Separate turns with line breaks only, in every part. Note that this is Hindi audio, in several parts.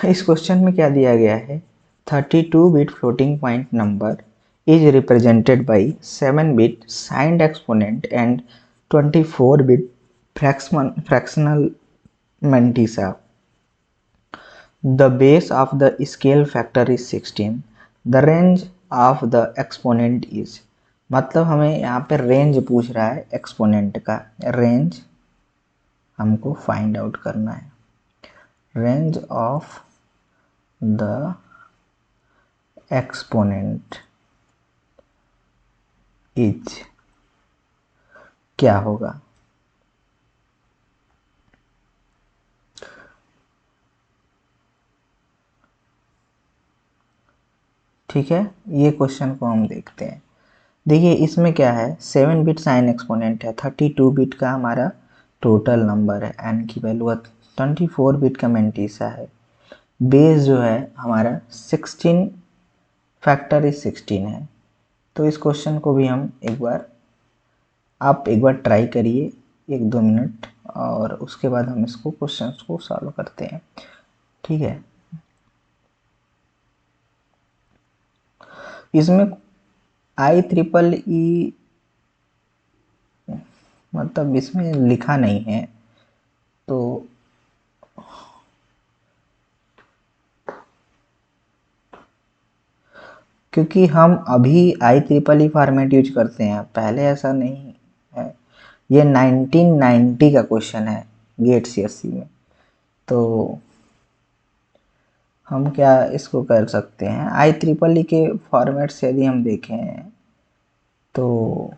इस क्वेश्चन में क्या दिया गया है, 32 bit floating point number is represented by 7 bit signed exponent and 24 bit fractional mantissa. The base of the scale factor is 16. The range of the exponent is, मतलब हमें यहाँ पे रेंज पूछ रहा है एक्सपोनेंट का, रेंज हमको फाइंड आउट करना है। Range of the exponent is क्या होगा, ठीक है। ये क्वेश्चन को हम देखते हैं। देखिए इसमें क्या है, 7 बिट साइन एक्सपोनेंट है, 32 बिट का हमारा टोटल नंबर है, एन की वैल्यू 24 बिट का मैंटीसा है, बेस जो है हमारा 16 फैक्टर इज 16 है। तो इस क्वेश्चन को भी हम आप एक बार ट्राई करिए 1-2 मिनट, और उसके बाद हम इसको क्वेश्चंस को सॉल्व करते हैं, ठीक है। इसमें IEEE मतलब इसमें लिखा नहीं है, तो क्योंकि हम अभी IEEE फॉर्मेट यूज करते हैं, पहले ऐसा नहीं है। ये 1990 का क्वेश्चन है गेट CSC में, तो हम क्या इसको कर सकते हैं, IEEE के फॉर्मेट से यदि हम देखें तो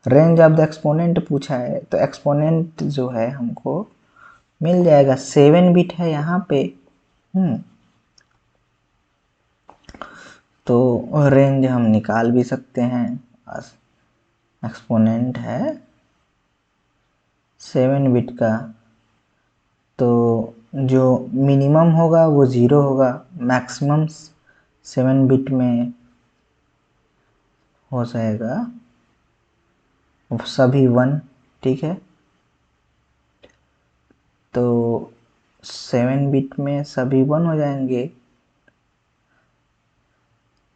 रेंज ऑफ द एक्सपोनेंट पूछा है, तो एक्सपोनेंट जो है हमको मिल जाएगा, 7 बिट है यहाँ पे। तो रेंज हम निकाल भी सकते हैं, एक्सपोनेंट है 7 बिट का, तो जो मिनिमम होगा वो 0 होगा, मैक्सिमम 7 बिट में हो जाएगा सभी 1, ठीक है। तो 7 बिट में सभी 1 हो जाएंगे,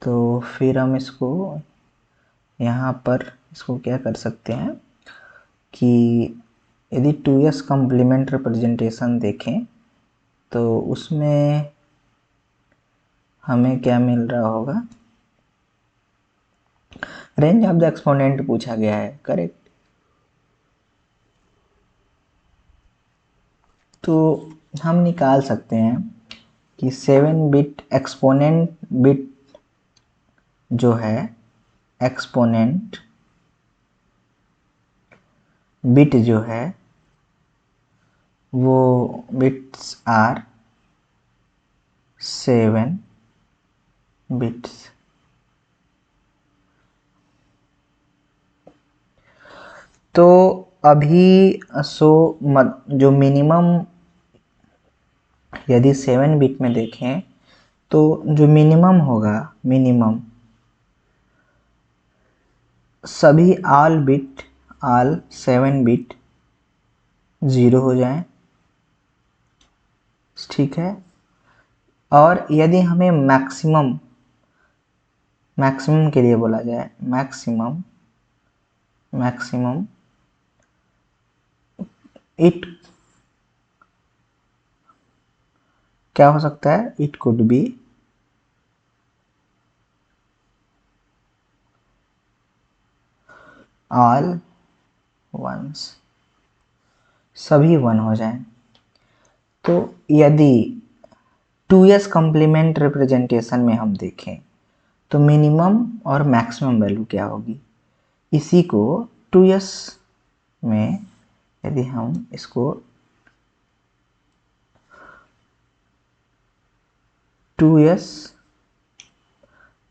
तो फिर हम इसको यहाँ पर इसको क्या कर सकते हैं कि यदि 2s कॉम्प्लीमेंट रिप्रेजेंटेशन देखें तो उसमें हमें क्या मिल रहा होगा, रेंज ऑफ द एक्सपोनेंट पूछा गया है, करेक्ट। तो हम निकाल सकते हैं कि 7 बिट एक्सपोनेंट बिट जो है, एक्सपोनेंट बिट जो है वो बिट्स आर 7 बिट्स। तो अभी जो मिनिमम यदि 7 बिट में देखें तो जो मिनिमम होगा, मिनिमम सभी ऑल 7 बिट 0 हो जाएं, ठीक है। और यदि हमें मैक्सिमम के लिए बोला जाए, मैक्सिमम इट क्या हो सकता है, it could be all once, सभी 1 हो जाएं। तो यदि 2s कॉम्प्लीमेंट रिप्रेजेंटेशन में हम देखें तो मिनिमम और मैक्सिमम वैल्यू क्या होगी, इसी को 2s में यदि हम इसको 2s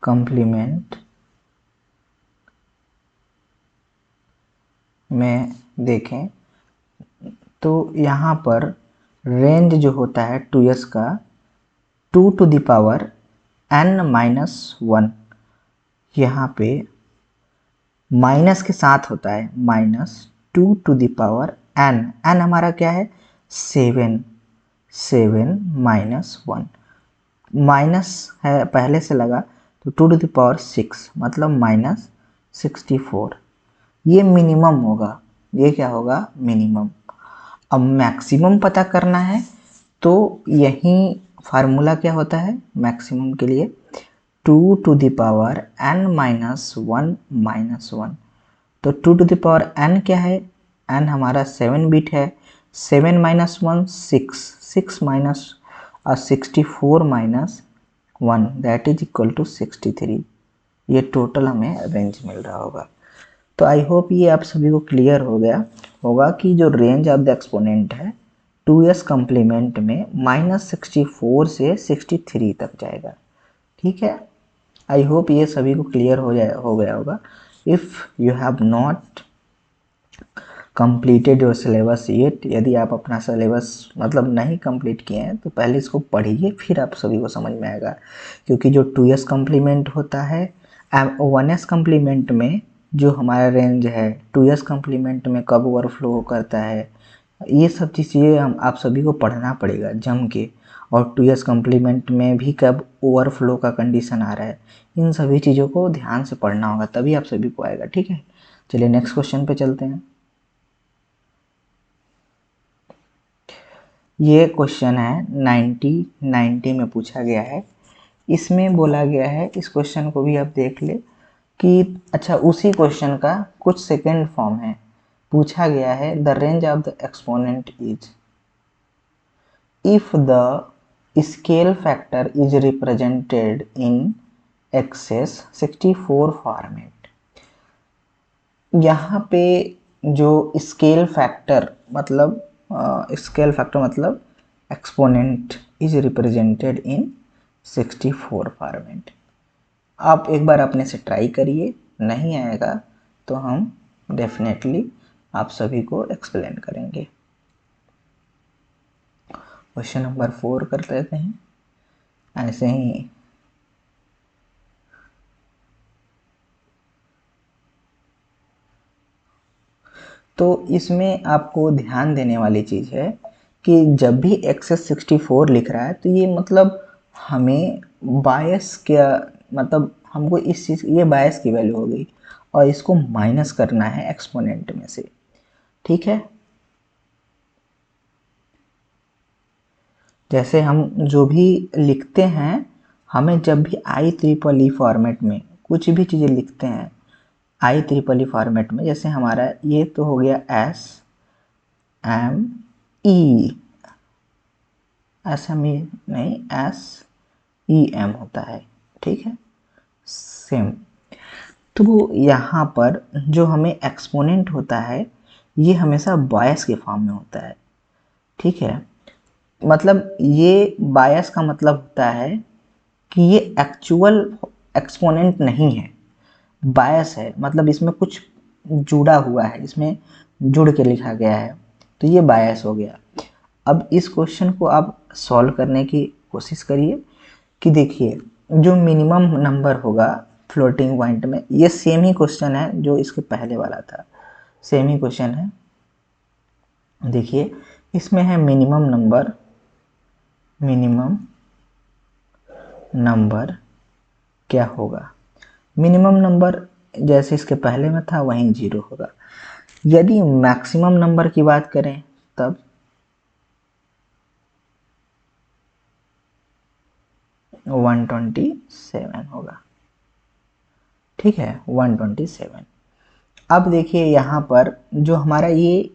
कॉम्प्लीमेंट में देखें तो यहाँ पर रेंज जो होता है 2s का 2 to the power n-1, यहाँ पे माइनस के साथ होता है, -2 to the power n हमारा क्या है 7, 7 माइनस 1, माइनस है पहले से लगा तो 2 टू द पावर 6 मतलब माइनस 64। ये मिनिमम होगा, ये क्या होगा, मिनिमम। अब मैक्सिमम पता करना है तो यही फार्मूला क्या होता है मैक्सिमम के लिए, 2 to the power n minus 1 minus 1। तो 2 टू द पावर n क्या है, n हमारा 7 बिट है, 7 minus 1 6, 6 minus 64 minus 1 that is equal to 63। ये टोटल हमें रेंज मिल रहा होगा। तो आई होप ये आप सभी को क्लियर हो गया होगा कि जो रेंज ऑफ द एक्सपोनेंट है 2s कम्प्लीमेंट में -64 से 63 तक जाएगा। ठीक है, आई होप ये सभी को क्लियर हो गया होगा। If you have not completed your syllabus yet, यदि आप अपना सिलेबस मतलब नहीं कंप्लीट किए हैं तो पहले इसको पढ़िए, फिर आप सभी को समझ में आएगा। क्योंकि जो 2s कम्प्लीमेंट होता है 1s कम्प्लीमेंट में जो हमारा रेंज है 2s कम्प्लीमेंट में कब ओवरफ्लो करता है, ये सब चीज़ें हम आप सभी को पढ़ना पड़ेगा जम के। और 2s कम्प्लीमेंट में भी कब ओवरफ्लो का कंडीशन आ रहा है, इन सभी चीज़ों को ध्यान से पढ़ना होगा, तभी आप सभी को आएगा। ठीक है, चलिए नेक्स्ट क्वेश्चन पे चलते हैं। ये क्वेश्चन है 90 में पूछा गया है। इसमें बोला गया है, इस क्वेश्चन को भी आप देख ले कि अच्छा उसी क्वेश्चन का कुछ सेकंड फॉर्म है। पूछा गया है the range of the exponent is if the scale factor is represented in excess 64 format. यहाँ पे जो स्केल फैक्टर मतलब exponent is represented in 64 format. आप एक बार अपने से ट्राई करिए, नहीं आएगा तो हम डेफिनेटली आप सभी को एक्सप्लेन करेंगे। क्वेश्चन नंबर 4 कर लेते हैं ऐसे ही। तो इसमें आपको ध्यान देने वाली चीज़ है कि जब भी एक्सेस 64 लिख रहा है तो ये मतलब हमें बायस क्या मतलब हमको इस चीज़ ये बायस की वैल्यू हो गई और इसको माइनस करना है एक्सपोनेंट में से। ठीक है, जैसे हम जो भी लिखते हैं, हमें जब भी IEEE फॉर्मेट में कुछ भी चीज़ें लिखते हैं IEEE फॉर्मेट में, जैसे हमारा ये तो हो गया SME, SME नहीं SEM होता है। ठीक है, सेम। तो यहाँ पर जो हमें एक्सपोनेंट होता है ये हमेशा बायस के फॉर्म में होता है। ठीक है, मतलब ये बायस का मतलब होता है कि ये एक्चुअल एक्सपोनेंट नहीं है, बायस है, मतलब इसमें कुछ जुड़ा हुआ है, इसमें जुड़ के लिखा गया है, तो ये बायस हो गया। अब इस क्वेश्चन को आप सॉल्व करने की कोशिश करिए कि देखिए जो मिनिमम नंबर होगा फ्लोटिंग पॉइंट में, ये सेम ही क्वेश्चन है जो इसके पहले वाला था, सेम ही क्वेश्चन है। देखिए इसमें है मिनिमम नंबर क्या होगा, मिनिमम नंबर जैसे इसके पहले में था वहीं 0 होगा। यदि मैक्सिमम नंबर की बात करें तब 127 होगा। ठीक है, 127। अब देखिए यहाँ पर जो हमारा ये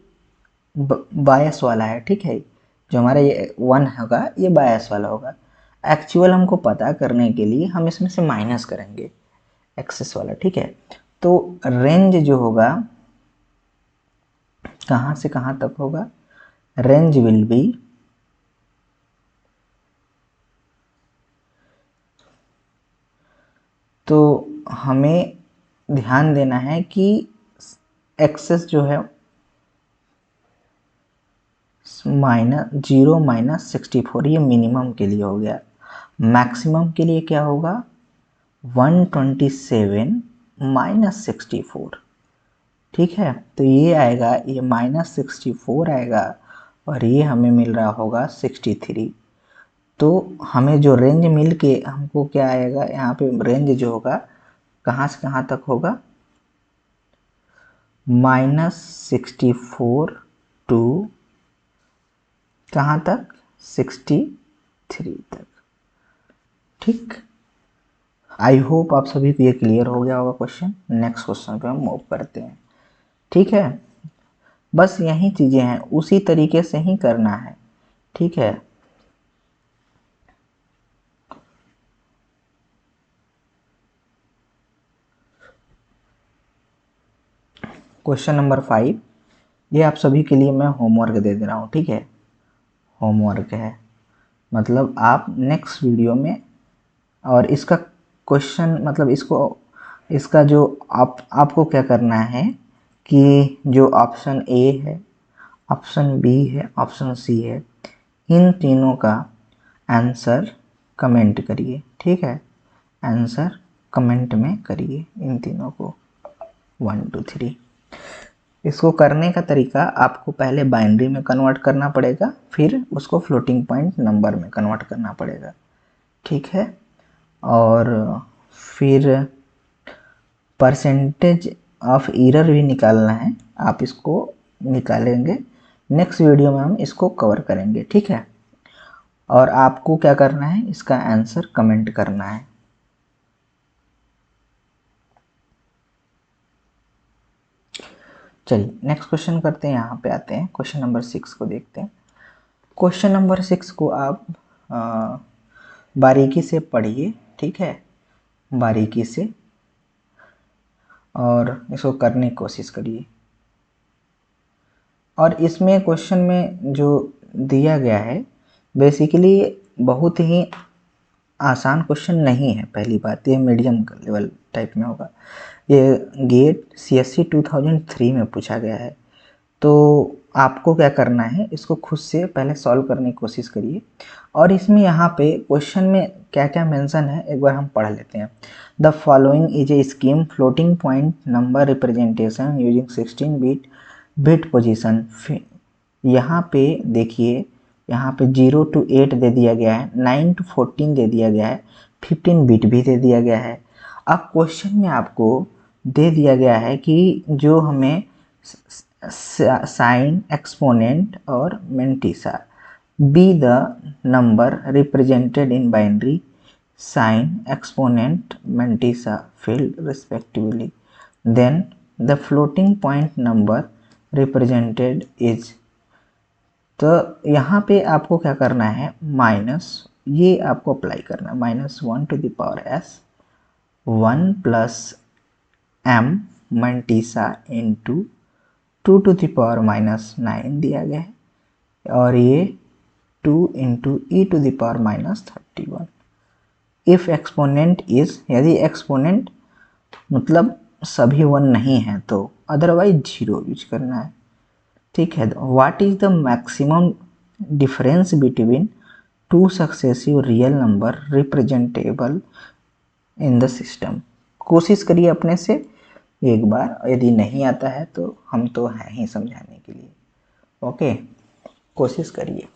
बायस वाला है, ठीक है, जो हमारा ये 1 होगा ये बायस वाला होगा। एक्चुअल हमको पता करने के लिए हम इसमें से माइनस करेंगे एक्सेस वाला। ठीक है, तो रेंज जो होगा कहाँ से कहाँ तक होगा, रेंज विल बी तो हमें ध्यान देना है कि एक्सेस जो है -0 माइनस 64 ये मिनिमम के लिए हो गया। मैक्सिमम के लिए क्या होगा 127 माइनस 64। ठीक है, तो ये आएगा, ये -64 आएगा और ये हमें मिल रहा होगा 63। तो हमें जो रेंज मिल के हमको क्या आएगा, यहाँ पे रेंज जो होगा कहाँ से कहाँ तक होगा, -64 टू कहाँ तक, 63 तक। ठीक, आई होप आप सभी को ये क्लियर हो गया होगा क्वेश्चन। नेक्स्ट क्वेश्चन पे हम मूव करते हैं। ठीक है, बस यही चीजें हैं, उसी तरीके से ही करना है। ठीक है, क्वेश्चन नंबर 5, ये आप सभी के लिए मैं होमवर्क दे दे रहा हूँ। ठीक है, होमवर्क है, मतलब आप नेक्स्ट वीडियो में, और इसका क्वेश्चन मतलब इसका जो आपको क्या करना है कि जो ऑप्शन ए है, ऑप्शन बी है, ऑप्शन सी है, इन तीनों का आंसर कमेंट करिए। ठीक है, आंसर कमेंट में करिए इन तीनों को, 1 2 3। इसको करने का तरीका, आपको पहले बाइनरी में कन्वर्ट करना पड़ेगा, फिर उसको फ्लोटिंग पॉइंट नंबर में कन्वर्ट करना पड़ेगा। ठीक है, और फिर परसेंटेज ऑफ एरर भी निकालना है, आप इसको निकालेंगे। नेक्स्ट वीडियो में हम इसको कवर करेंगे। ठीक है, और आपको क्या करना है, इसका आंसर कमेंट करना है। चलिए नेक्स्ट क्वेश्चन करते हैं, यहाँ पे आते हैं, क्वेश्चन नंबर 6 को देखते हैं। क्वेश्चन नंबर 6 को आप बारीकी से पढ़िए। ठीक है, बारीकी से, और इसको करने की कोशिश करिए। और इसमें क्वेश्चन में जो दिया गया है बेसिकली बहुत ही आसान क्वेश्चन नहीं है। पहली बात, ये मीडियम लेवल टाइप में होगा। ये गेट CSC 2003 में पूछा गया है। तो आपको क्या करना है, इसको खुद से पहले सॉल्व करने की कोशिश करिए। और इसमें यहाँ पे क्वेश्चन में क्या क्या मेंशन है एक बार हम पढ़ लेते हैं। The following is a scheme floating point number representation using 16 bit position. यहाँ पे देखिए, यहाँ पे 0 to 8 दे दिया गया है, 9 to 14 दे दिया गया है, 15 बिट भी दे दिया गया है। अब क्वेश्चन में आपको दे दिया गया है कि जो हमें साइन, एक्सपोनेंट और mantissa be the number represented in binary sign, exponent, mantissa field respectively, then the floating point number represented is. तो यहाँ पे आपको क्या करना है, माइनस, ये आपको अप्लाई करना है, -1 to the power s 1 plus m mantissa into 2 to the power -9 दिया गया है, और ये 2 into e to the power -31। If exponent is, यदि एक्सपोनेंट मतलब सभी 1 नहीं है तो अदरवाइज 0 यूज करना है। ठीक है, what is the maximum difference between two successive real number representable in the system. कोशिश करिए अपने से एक बार, यदि नहीं आता है तो हम तो हैं ही समझाने के लिए। ओके, कोशिश करिए।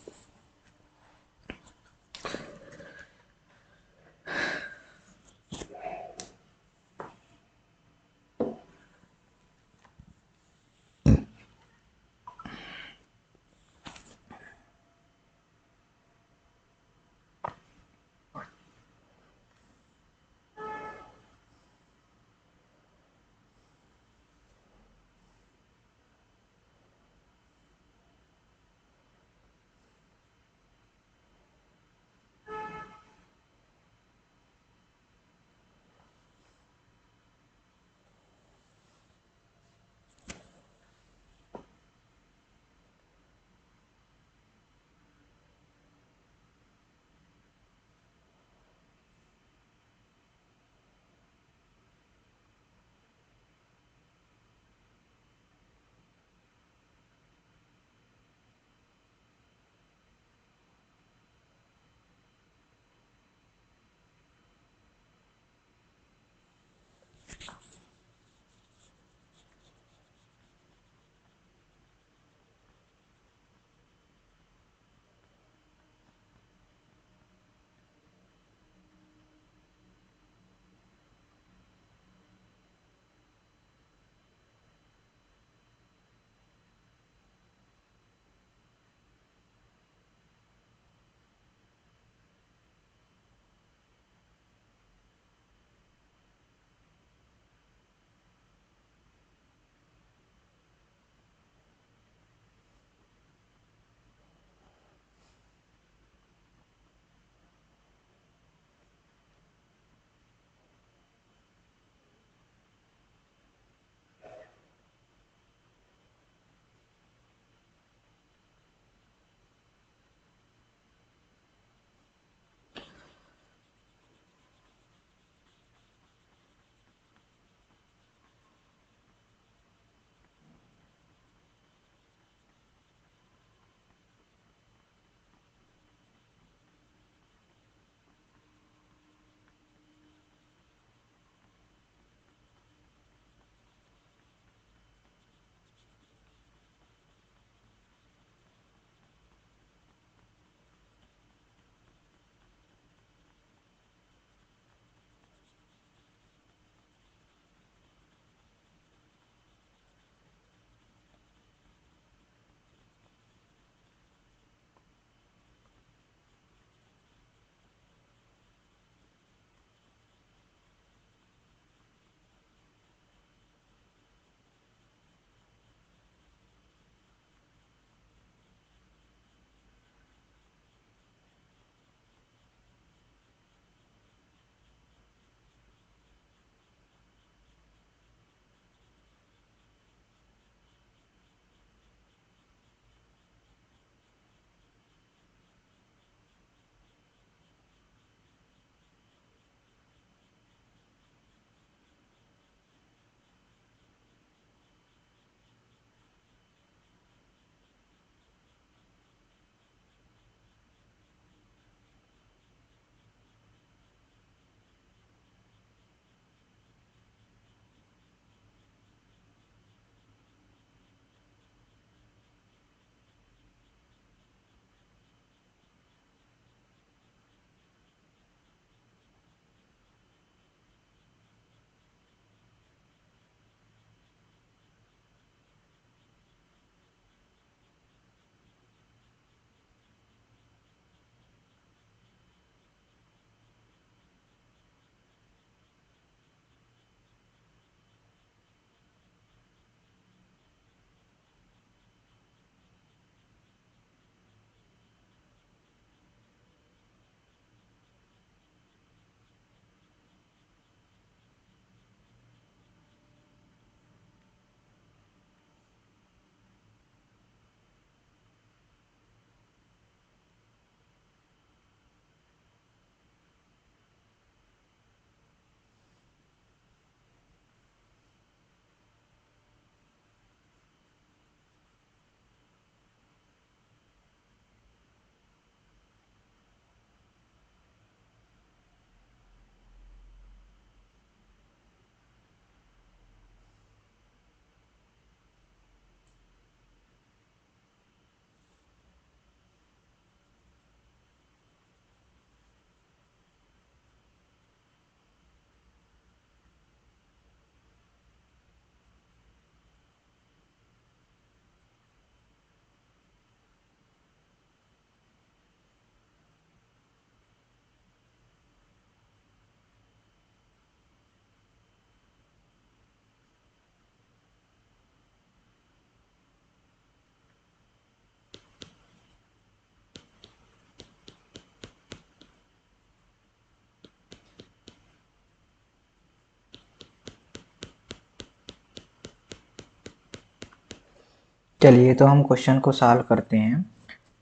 चलिए तो हम क्वेश्चन को सॉल्व करते हैं।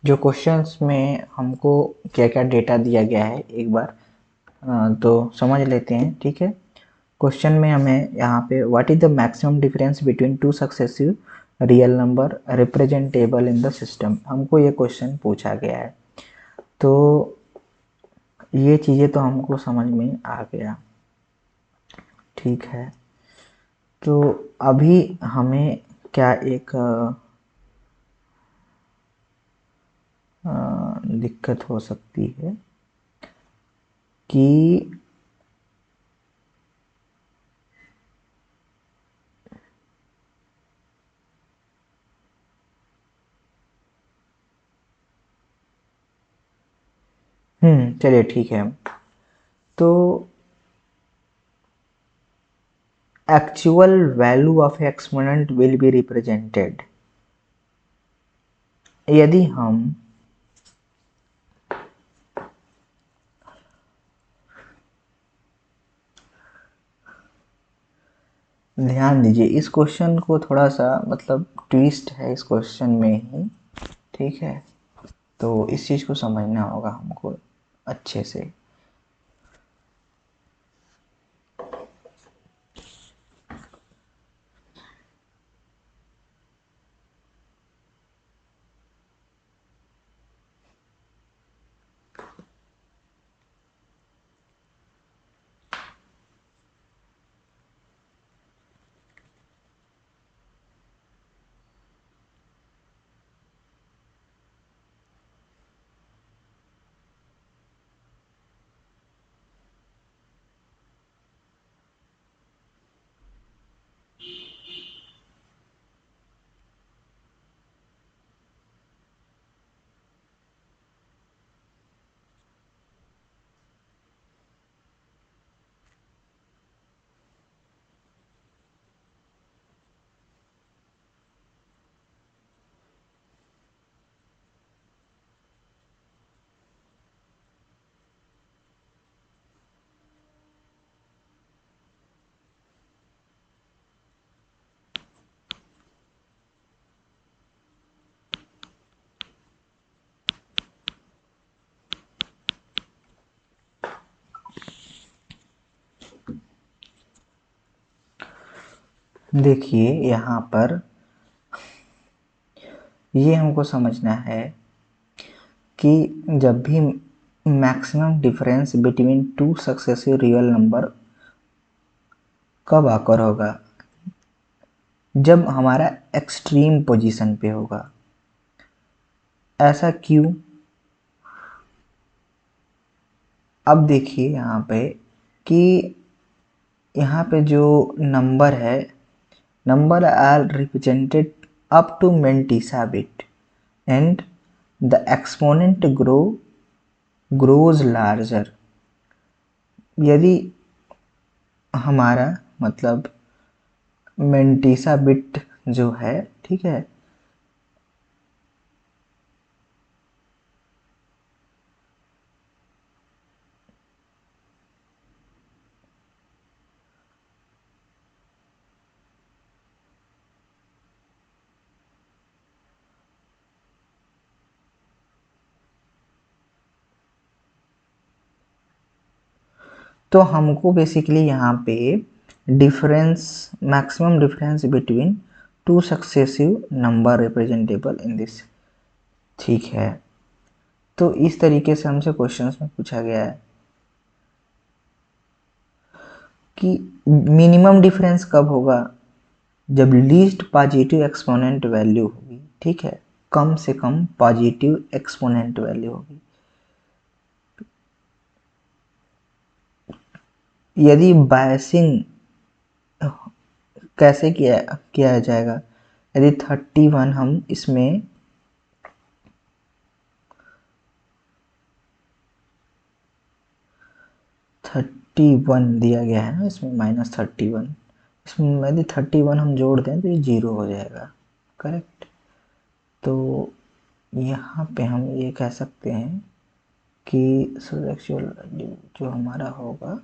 जो क्वेश्चंस में हमको क्या क्या डेटा दिया गया है एक बार तो समझ लेते हैं, ठीक है। क्वेश्चन में हमें यहाँ पे what is the maximum difference between two successive real number representable in the system, हमको ये क्वेश्चन पूछा गया है। तो ये चीज़ें तो हमको समझ में आ गया, ठीक है। तो अभी हमें क्या एक दिक्कत हो सकती है कि चलिए ठीक है। तो actual value of exponent will be represented, यदि हम ध्यान दीजिए इस क्वेश्चन को, थोड़ा सा मतलब ट्विस्ट है इस क्वेश्चन में ही, ठीक है। तो इस चीज़ को समझना होगा हमको अच्छे से। देखिए यहाँ पर ये हमको समझना है कि जब भी maximum difference between two successive real number कब आकर होगा, जब हमारा एक्सट्रीम पोजीशन पे होगा। ऐसा क्यों? अब देखिए यहाँ पे कि यहाँ पे जो नंबर है, number are represented up to mantissa bit and the exponent grows larger. यदि हमारा मतलब मेंटिसा बिट जो है, ठीक है, तो हमको बेसिकली यहाँ पे difference, maximum difference between two successive number representable in this, ठीक है। तो इस तरीके से हमसे क्वेश्चंस में पूछा गया है कि मिनिमम डिफरेंस कब होगा, जब लीस्ट पॉजिटिव एक्सपोनेंट वैल्यू होगी, ठीक है, कम से कम पॉजिटिव एक्सपोनेंट वैल्यू होगी। यदि बायसिंग कैसे किया किया जाएगा, यदि 31 हम इसमें -31 दिया गया है ना, इसमें -31, इसमें यदि 31 हम जोड़ दें तो ये 0 हो जाएगा, करेक्ट। तो यहाँ पे हम ये कह सकते हैं कि एक्चुअल जो हमारा होगा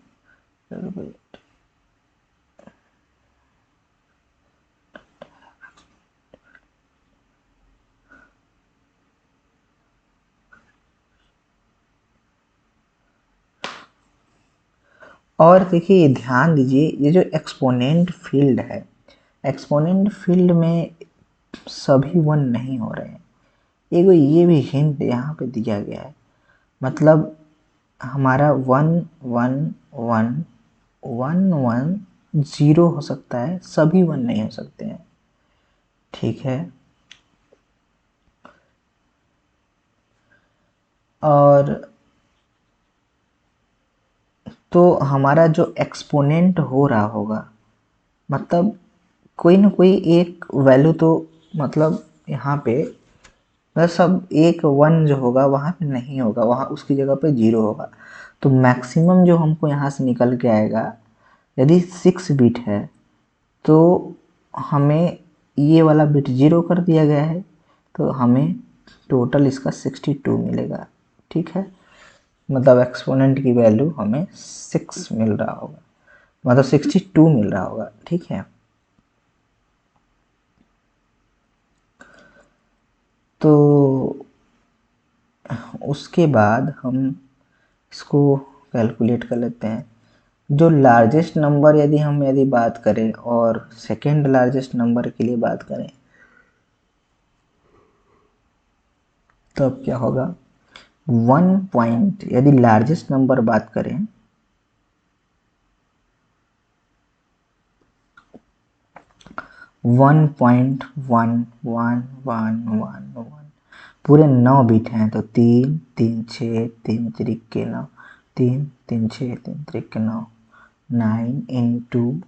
और देखिए ध्यान दीजिए, ये जो एक्सपोनेंट फील्ड है, एक्सपोनेंट फील्ड में सभी वन नहीं हो रहे हैं। एगो ये भी हिंट यहाँ पे दिया गया है, मतलब हमारा 1 1 1 1 0 हो सकता है, सभी 1 नहीं हो सकते हैं। ठीक है, और तो हमारा जो एक्सपोनेंट हो रहा होगा, मतलब कोई ना कोई एक वैल्यू तो, मतलब यहाँ पे बस अब एक 1 जो होगा वहाँ पे नहीं होगा, वहाँ उसकी जगह पे 0 होगा। तो मैक्सिमम जो हमको यहाँ से निकल के आएगा, यदि 6 बिट है तो हमें ये वाला बिट 0 कर दिया गया है, तो हमें टोटल इसका 62 मिलेगा। ठीक है, मतलब एक्सपोनेंट की वैल्यू हमें 6 मिल रहा होगा, मतलब 62 मिल रहा होगा। ठीक है, तो उसके बाद हम इसको कैलकुलेट कर लेते हैं। जो लार्जेस्ट नंबर यदि बात करें और सेकेंड लार्जेस्ट नंबर के लिए बात करें, तो अब क्या होगा, 1 पॉइंट, यदि लार्जेस्ट नंबर बात करें 1.11111, पूरे 9 बिट हैं, तो 3 3 6 3 3 9, 3 3 6 3 3 9, 9 ×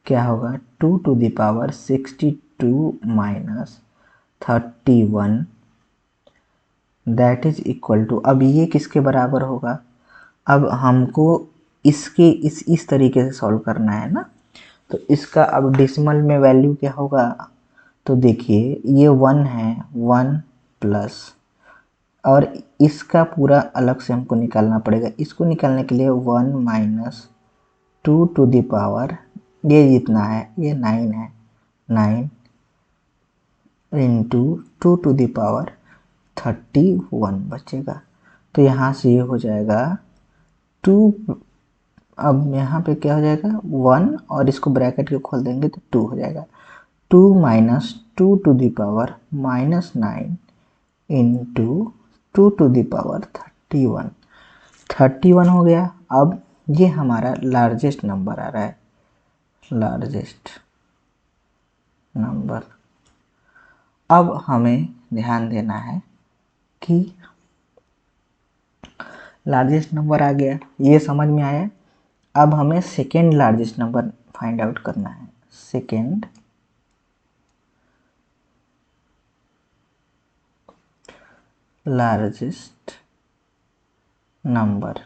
क्या होगा, 2 to the power 62 minus 31, that is equal to, अब ये किसके बराबर होगा, अब हमको इसके इस तरीके से सॉल्व करना है ना। तो इसका अब डेसिमल में वैल्यू क्या होगा, तो देखिए ये 1 है, 1 प्लस, और इसका पूरा अलग से हमको निकालना पड़ेगा। इसको निकालने के लिए 1 माइनस 2 to the power, ये जितना है ये 9 है, 9 इंटू 2 to the power 31 बचेगा। तो यहाँ से ये हो जाएगा 2, अब यहाँ पे क्या हो जाएगा 1, और इसको ब्रैकेट के खोल देंगे तो 2 हो जाएगा। 2 minus 2 to the power -9 into 2 to the power 31, 31 हो गया। अब ये हमारा लार्जेस्ट नंबर आ रहा है, लार्जेस्ट नंबर। अब हमें ध्यान देना है कि लार्जेस्ट नंबर आ गया, ये समझ में आया। अब हमें second largest number find out करना है, सेकेंड लार्जेस्ट नंबर।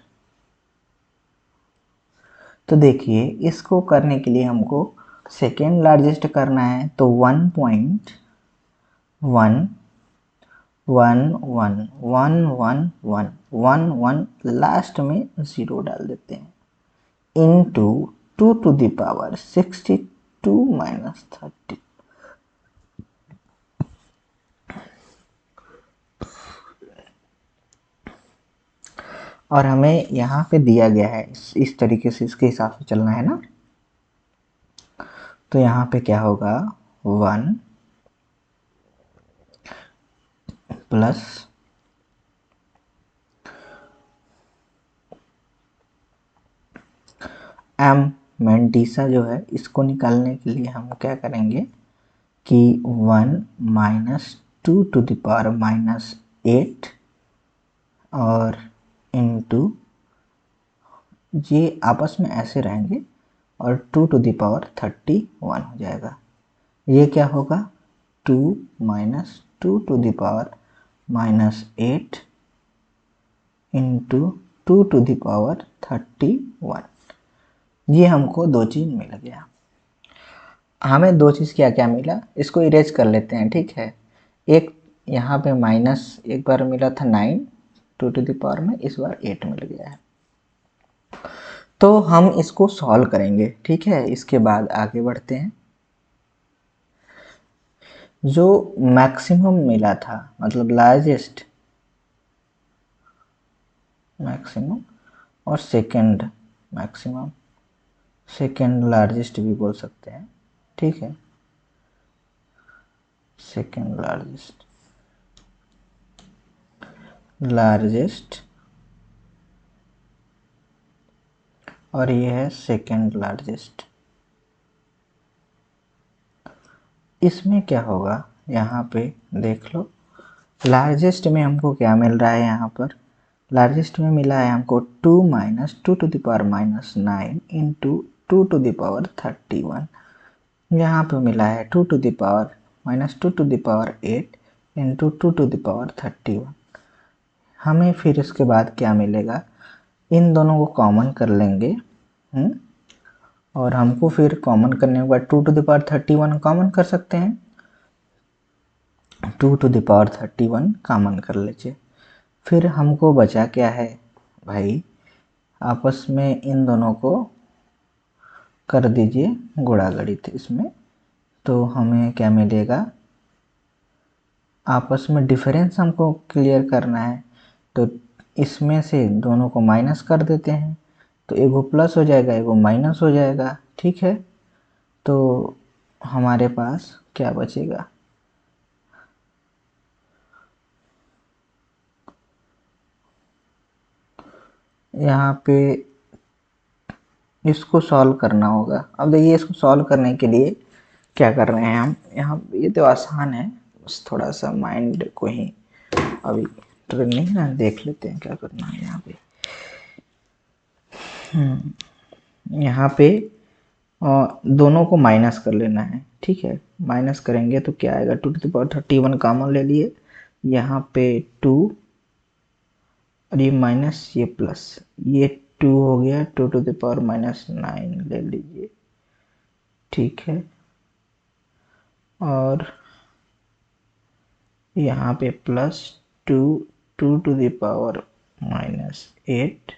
तो देखिए इसको करने के लिए हमको सेकेंड लार्जेस्ट करना है, तो 1.1111111 लास्ट में 0 डाल देते हैं, into 2 to the power 62 minus 30। और हमें यहाँ पे दिया गया है इस तरीके से, इसके हिसाब से चलना है ना। तो यहाँ पे क्या होगा, 1 प्लस एम मेंटिसा जो है, इसको निकालने के लिए हम क्या करेंगे कि 1 माइनस 2 to the power -8 और इनटू, ये आपस में ऐसे रहेंगे और 2 to the power 31 हो जाएगा। ये क्या होगा, 2 minus 2 to the power -8 into 2 to the power 31। ये हमको दो चीज़ मिल गया। हमें दो चीज़ क्या क्या मिला, इसको इरेज कर लेते हैं। ठीक है, एक यहाँ पे माइनस एक बार मिला था 9 2 to the power में, इस बार 8 मिल गया है। तो हम इसको सॉल्व करेंगे। ठीक है, इसके बाद आगे बढ़ते हैं। जो मैक्सिमम मिला था, मतलब लार्जेस्ट मैक्सिमम, और सेकंड मैक्सिमम, सेकंड लार्जेस्ट भी बोल सकते हैं, ठीक है, सेकंड लार्जेस्ट और ये है सेकंड लार्जेस्ट। इसमें क्या होगा, यहाँ पे देख लो, लार्जेस्ट में हमको क्या मिल रहा है, यहाँ पर लार्जेस्ट में मिला है हमको 2 minus 2 to the power minus 9 into 2 to the power 31। यहाँ पे मिला है 2 to the power minus 2 to the power 8 into 2 to the power 31। हमें फिर इसके बाद क्या मिलेगा, इन दोनों को कॉमन कर लेंगे, और हमको फिर कॉमन करने के बाद 2 टू द पावर 31 कॉमन कर सकते हैं, 2 टू द पावर 31 कॉमन कर लीजिए। फिर हमको बचा क्या है भाई, आपस में इन दोनों को कर दीजिए गुणा गणित इसमें, तो हमें क्या मिलेगा, आपस में डिफरेंस हमको क्लियर करना है, तो इसमें से दोनों को माइनस कर देते हैं, तो एगो प्लस हो जाएगा एगो माइनस हो जाएगा, ठीक है। तो हमारे पास क्या बचेगा, यहाँ पे इसको सॉल्व करना होगा। अब देखिए इसको सॉल्व करने के लिए क्या कर रहे हैं हम, यहाँ ये तो आसान है, बस थोड़ा सा माइंड को ही अभी ट्रेनिंग ना देख लेते हैं क्या करना है यहाँ पे। यहाँ पे दोनों को माइनस कर लेना है, ठीक है, माइनस करेंगे तो क्या आएगा, 2 टू द पावर 31 कॉमन ले लिए, यहाँ पे 2 और ये माइनस ये प्लस, ये 2 हो गया, 2 टू द पावर माइनस 9 ले लीजिए, ठीक है, और यहाँ पे plus 2 2 to the power minus 8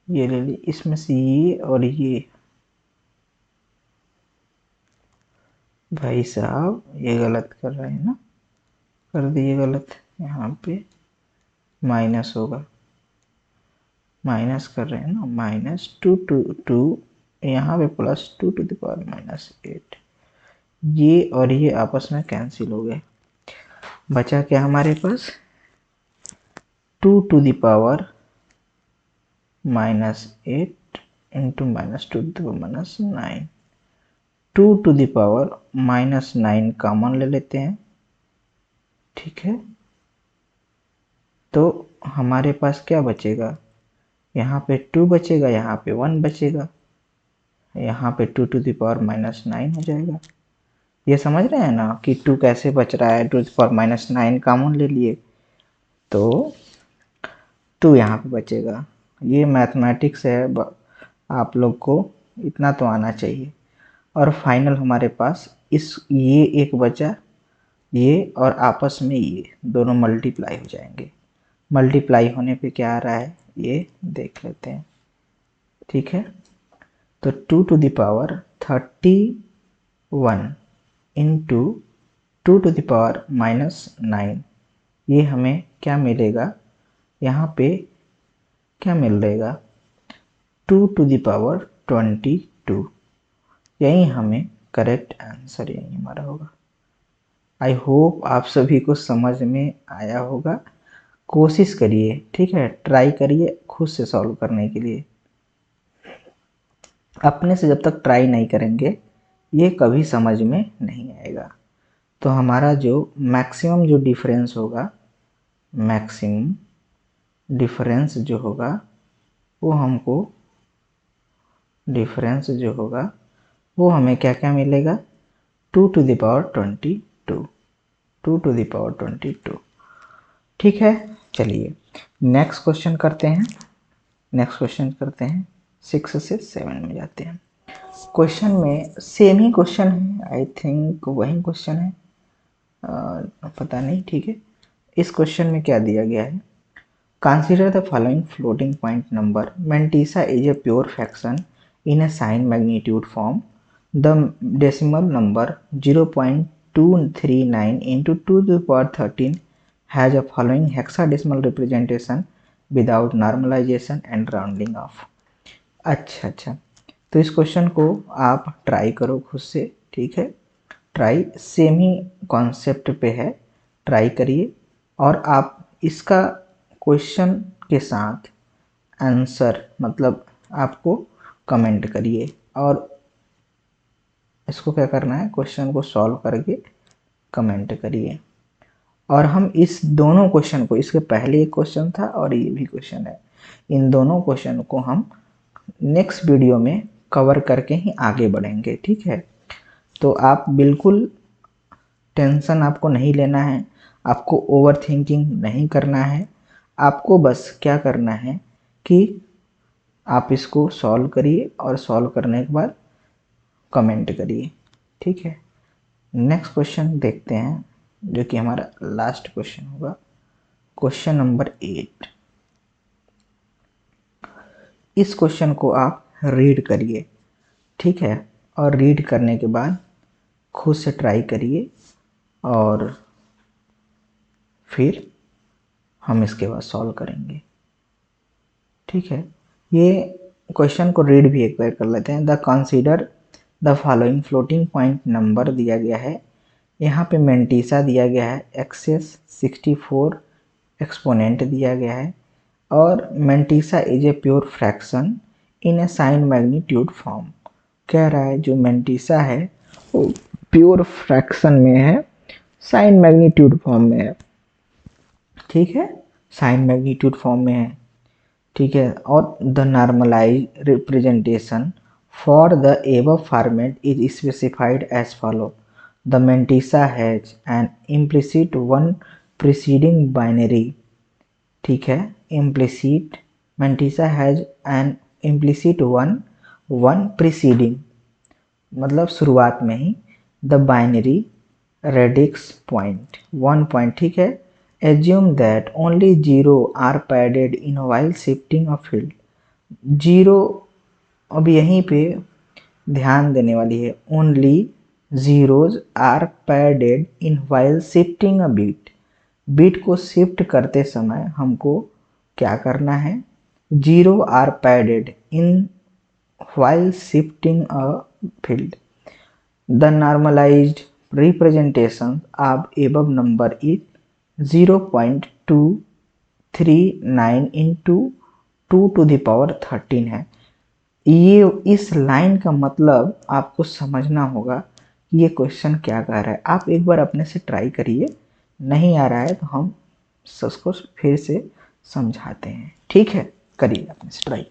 ये ले ली, इसमें से ये और ये, भाई साहब ये गलत कर रहे हैं ना, कर दिए गलत, यहाँ पे माइनस होगा, माइनस कर रहे हैं ना, माइनस 2 टू 2, यहाँ पे plus 2 to the power minus 8, ये और ये आपस में कैंसिल हो गए, बचा क्या हमारे पास, 2 to the power minus 8 into minus 2 to the power minus 9, 2 to the power minus 9 common ले लेते हैं, ठीक है, तो हमारे पास क्या बचेगा, यहाँ पे 2 बचेगा, यहाँ पे 1 बचेगा, यहाँ पे 2 टू द पावर माइनस 9 हो जाएगा। ये समझ रहे हैं ना कि 2 कैसे बच रहा है, 2 to the power minus 9 common ले लिए तो 2 यहाँ पे बचेगा। ये मैथमेटिक्स है, आप लोग को इतना तो आना चाहिए। और फाइनल हमारे पास इस ये एक बचा, ये और आपस में ये दोनों मल्टीप्लाई हो जाएंगे, मल्टीप्लाई होने पे क्या आ रहा है ये देख लेते हैं, ठीक है, तो 2 to the power 31 into 2 to the power minus 9, ये हमें क्या मिलेगा, यहाँ पे क्या मिल रहेगा, 2 टू द पावर 22, यही हमें करेक्ट आंसर यही हमारा होगा। आई होप आप सभी को समझ में आया होगा, कोशिश करिए, ठीक है, ट्राई करिए खुद से सॉल्व करने के लिए, अपने से जब तक ट्राई नहीं करेंगे ये कभी समझ में नहीं आएगा। तो हमारा जो मैक्सिमम जो डिफरेंस होगा, मैक्सिमम डिफरेंस जो होगा वो हमको, डिफरेंस जो होगा वो हमें क्या क्या मिलेगा, 2 to the power 22, 2 to the power 22, ठीक है। चलिए नेक्स्ट क्वेश्चन करते हैं, नेक्स्ट क्वेश्चन करते हैं, 6 से 7 में जाते हैं। क्वेश्चन में सेम ही क्वेश्चन है, आई थिंक वही क्वेश्चन है, पता नहीं, ठीक है। इस क्वेश्चन में क्या दिया गया है, consider the following floating point number, mantissa is a pure fraction in a sign magnitude form, the decimal number 0.239 into 2 to the power 13 has a following hexadecimal representation, without normalisation and rounding off. अच्छा, तो इस क्वेश्चन को आप ट्राई करो खुद से, ठीक है। ट्राई सेम ही कॉन्सेप्ट पे है, ट्राई करिए और आप इसका क्वेश्चन के साथ आंसर मतलब आपको कमेंट करिए और इसको क्या करना है, क्वेश्चन को सॉल्व करके कमेंट करिए। और हम इस दोनों क्वेश्चन को, इसके पहले एक क्वेश्चन था और ये भी क्वेश्चन है, इन दोनों क्वेश्चन को हम नेक्स्ट वीडियो में कवर करके ही आगे बढ़ेंगे, ठीक है। तो आप बिल्कुल टेंशन आपको नहीं लेना है, आपको ओवर थिंकिंग नहीं करना है, आपको बस क्या करना है कि आप इसको सॉल्व करिए और सॉल्व करने के बाद कमेंट करिए, ठीक है। नेक्स्ट क्वेश्चन देखते हैं जो कि हमारा लास्ट क्वेश्चन होगा, क्वेश्चन नंबर 8। इस क्वेश्चन को आप रीड करिए, ठीक है, और रीड करने के बाद खुद से ट्राई करिए और फिर हम इसके बाद सॉल्व करेंगे, ठीक है। ये क्वेश्चन को रीड भी एक बार कर लेते हैं। The consider the following floating point number दिया गया है, यहाँ पे मेंटिसा दिया गया है, एक्सेस 64 एक्सपोनेंट दिया गया है और mantissa is a pure fraction in a sign magnitude form. कह रहा है जो मेंटिसा है वो प्योर फ्रैक्शन में है, साइन मैग्नीट्यूड फॉर्म में है, ठीक है, साइन मैग्नीट्यूड फॉर्म में है, ठीक है। और the normalised representation for the above format is specified as follow. The mantissa has an implicit one preceding binary, ठीक है, implicit mantissa has an implicit one preceding, मतलब शुरुआत में ही the binary radix point 1 point, ठीक है। Assume that only zero are padded in while shifting a field. Zero अब यहीं पे ध्यान देने वाली है, only zeros are padded in while shifting a bit. Bit को शिफ्ट करते समय हमको क्या करना है, zero are padded in while shifting a field. The normalized representation of above number is 0.239 into 2 to the power 13 है। ये इस लाइन का मतलब आपको समझना होगा कि ये क्वेश्चन क्या कह रहा है। आप एक बार अपने से ट्राई करिए, नहीं आ रहा है तो हम उसको फिर से समझाते हैं, ठीक है। करिए अपने से ट्राई।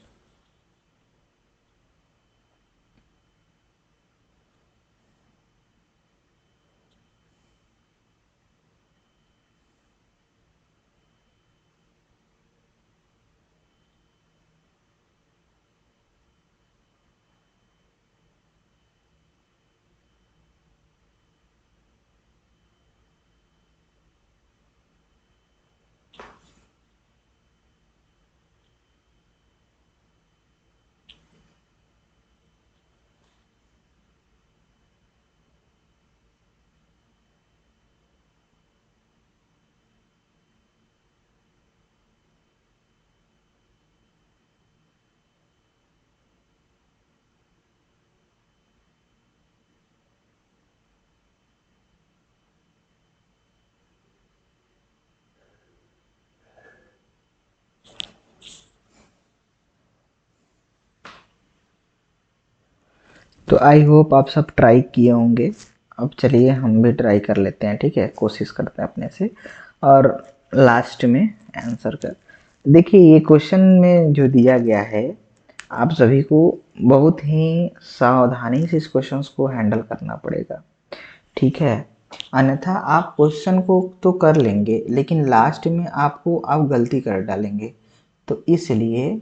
तो आई होप आप सब ट्राई किए होंगे। अब चलिए हम भी ट्राई कर लेते हैं, ठीक है, कोशिश करते हैं अपने से और लास्ट में आंसर कर। देखिए ये क्वेश्चन में जो दिया गया है, आप सभी को बहुत ही सावधानी से इस क्वेश्चन को हैंडल करना पड़ेगा, ठीक है। अन्यथा आप क्वेश्चन को तो कर लेंगे लेकिन लास्ट में आप गलती कर डालेंगे। तो इसलिए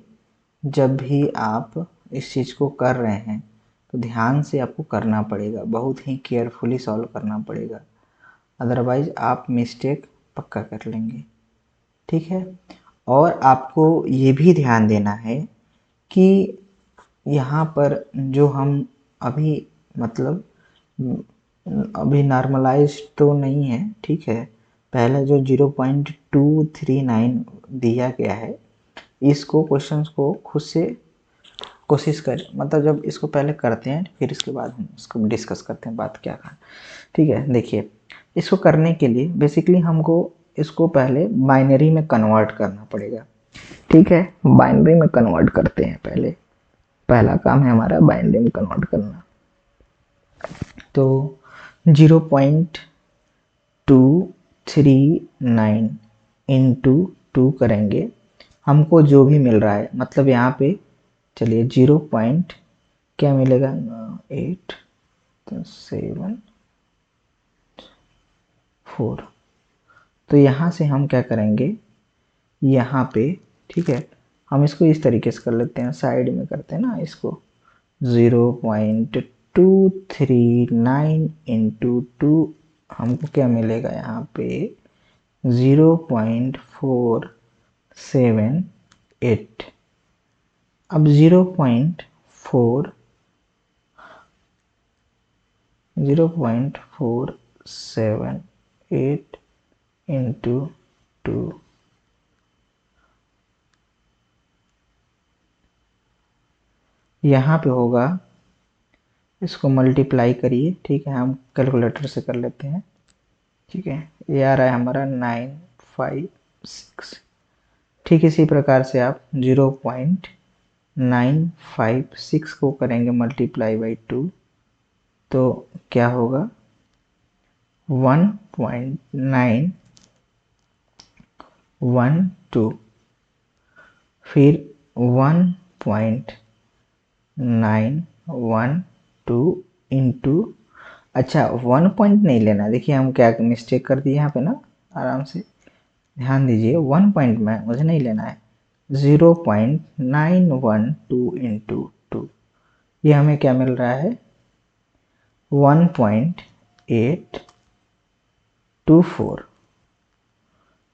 जब भी आप इस चीज़ को कर रहे हैं तो ध्यान से आपको करना पड़ेगा, बहुत ही केयरफुली सॉल्व करना पड़ेगा, अदरवाइज आप मिस्टेक पक्का कर लेंगे, ठीक है। और आपको ये भी ध्यान देना है कि यहाँ पर जो हम अभी मतलब अभी नॉर्मलाइज तो नहीं है, ठीक है। पहले जो 0.239 दिया गया है इसको क्वेश्चंस को खुद से कोशिश करें, मतलब जब इसको पहले करते हैं फिर इसके बाद हम इसको डिस्कस करते हैं बात क्या करना। ठीक है, देखिए इसको करने के लिए बेसिकली हमको इसको पहले बाइनरी में कन्वर्ट करना पड़ेगा। ठीक है, बाइनरी में कन्वर्ट करते हैं, पहला काम है हमारा बाइनरी में कन्वर्ट करना। तो 0.239 इंटू 2 करेंगे, हमको जो भी मिल रहा है, मतलब यहाँ पे चलिए 0 पॉइंट क्या मिलेगा 874। तो यहाँ से हम क्या करेंगे, यहाँ पे ठीक है, हम इसको इस तरीके से कर लेते हैं, साइड में करते हैं ना इसको। 0.239 इंटू 2 हमको क्या मिलेगा यहाँ पे 0.478। अब 0.478 इंटू 2, यहाँ पे होगा, इसको मल्टीप्लाई करिए। ठीक है, हम कैलकुलेटर से कर लेते हैं। ठीक है, ये आ रहा है हमारा 956। ठीक इसी प्रकार से आप 0.956 को करेंगे मल्टीप्लाई बाई 2, तो क्या होगा 1.912, फिर 1.912 इंटू, अच्छा 1 पॉइंट नहीं लेना, देखिए हम क्या मिस्टेक कर दिए यहाँ पे ना, आराम से ध्यान दीजिए। 1 पॉइंट में मुझे नहीं लेना है, 0.912 इंटू 2, ये हमें क्या मिल रहा है 1.824।